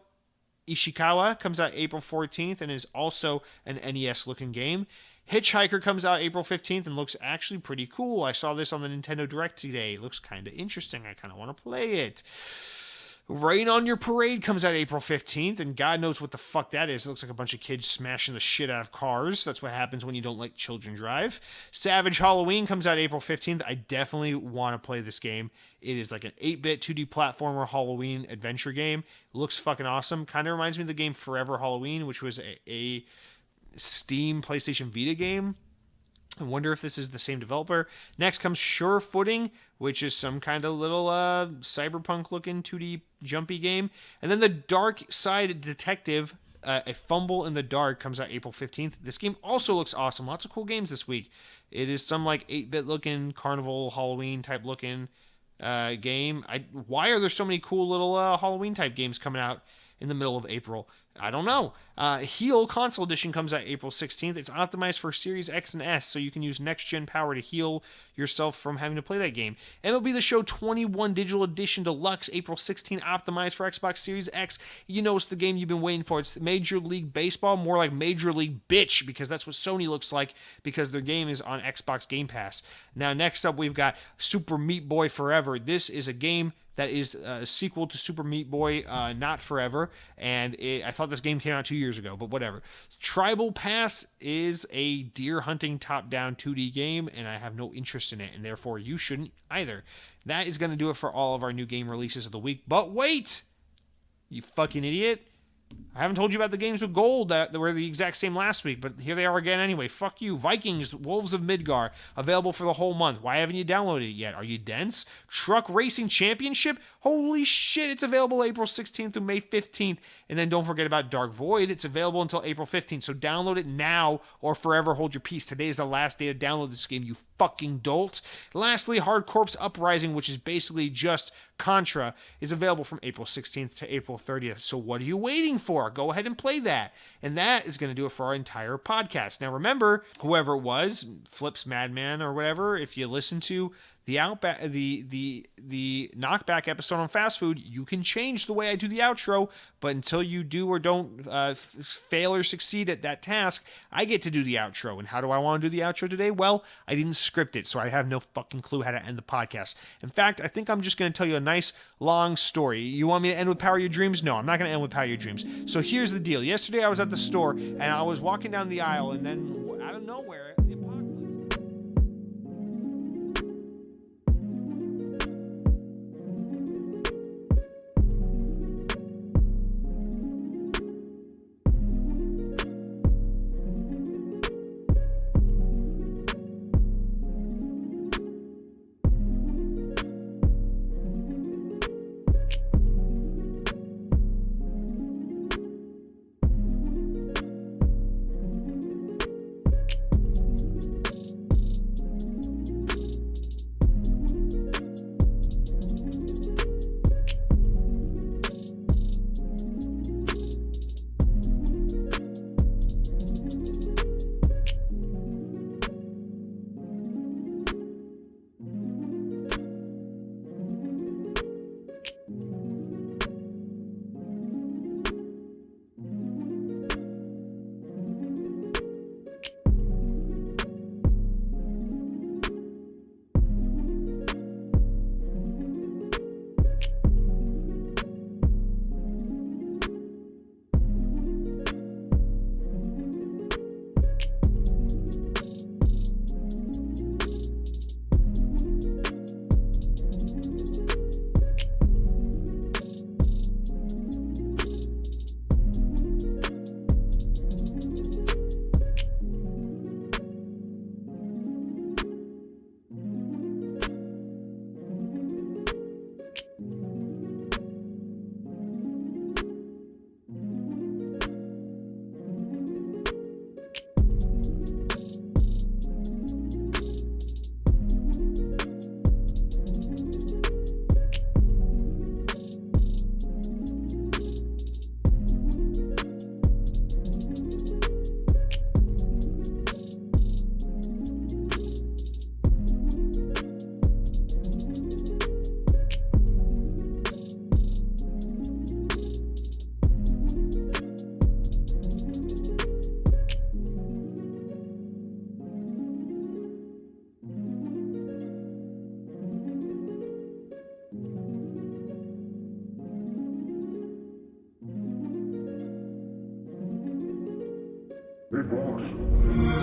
Speaker 2: Ishikawa comes out April 14th and is also an NES-looking game. Hitchhiker comes out April 15th and looks actually pretty cool. I saw this on the Nintendo Direct today. It looks kind of interesting. I kind of want to play it. Rain on Your Parade comes out April 15th, and God knows what the fuck that is. It looks like a bunch of kids smashing the shit out of cars. That's what happens when you don't let children drive. Savage Halloween comes out April 15th. I definitely want to play this game. It is like an 8-bit 2D platformer Halloween adventure game. It looks fucking awesome. Kind of reminds me of the game Forever Halloween, which was a Steam PlayStation Vita game. I wonder if this is the same developer. Next comes Sure Footing, which is some kind of little cyberpunk-looking 2D jumpy game. And then The Dark Side Detective, A Fumble in the Dark, comes out April 15th. This game also looks awesome. Lots of cool games this week. It is some like 8-bit looking, carnival, Halloween type looking game. Why are there so many cool little Halloween type games coming out in the middle of April? I don't know. Heal Console Edition comes out April 16th. It's optimized for Series X and S, so you can use next-gen power to heal yourself from having to play that game. MLB The Show 21 Digital Edition Deluxe, April 16th, optimized for Xbox Series X. You know it's the game you've been waiting for. It's Major League Baseball, more like Major League Bitch, because that's what Sony looks like, because their game is on Xbox Game Pass. Now, next up, we've got Super Meat Boy Forever. This is a game that is a sequel to Super Meat Boy Not Forever, and I thought this game came out 2 years ago, but whatever. Tribal Pass is a deer hunting top-down 2D game, and I have no interest in it, and therefore you shouldn't either. That is going to do it for all of our new game releases of the week, but wait! You fucking idiot. I haven't told you about the games with gold that were the exact same last week, but here they are again anyway. Fuck you. Vikings, Wolves of Midgar, available for the whole month. Why haven't you downloaded it yet? Are you dense? Truck Racing Championship? Holy shit, it's available April 16th through May 15th. And then don't forget about Dark Void. It's available until April 15th, so download it now or forever hold your peace. Today is the last day to download this game, you fucking dolt. Lastly, Hard Corps Uprising, which is basically just Contra, is available from April 16th to April 30th. So what are you waiting for? Go ahead and play that. And that is going to do it for our entire podcast. Now remember, whoever it was, Flips Madman or whatever, if you listen to the knockback episode on fast food, you can change the way I do the outro, but until you do or don't fail or succeed at that task, I get to do the outro. And how do I want to do the outro today? Well, I didn't script it, so I have no fucking clue how to end the podcast. In fact, I think I'm just going to tell you a nice long story. You want me to end with Power Your Dreams? No, I'm not going to end with Power Your Dreams. So here's the deal. Yesterday I was at the store, and I was walking down the aisle, and then out of nowhere, the apocalypse...
Speaker 3: Big box.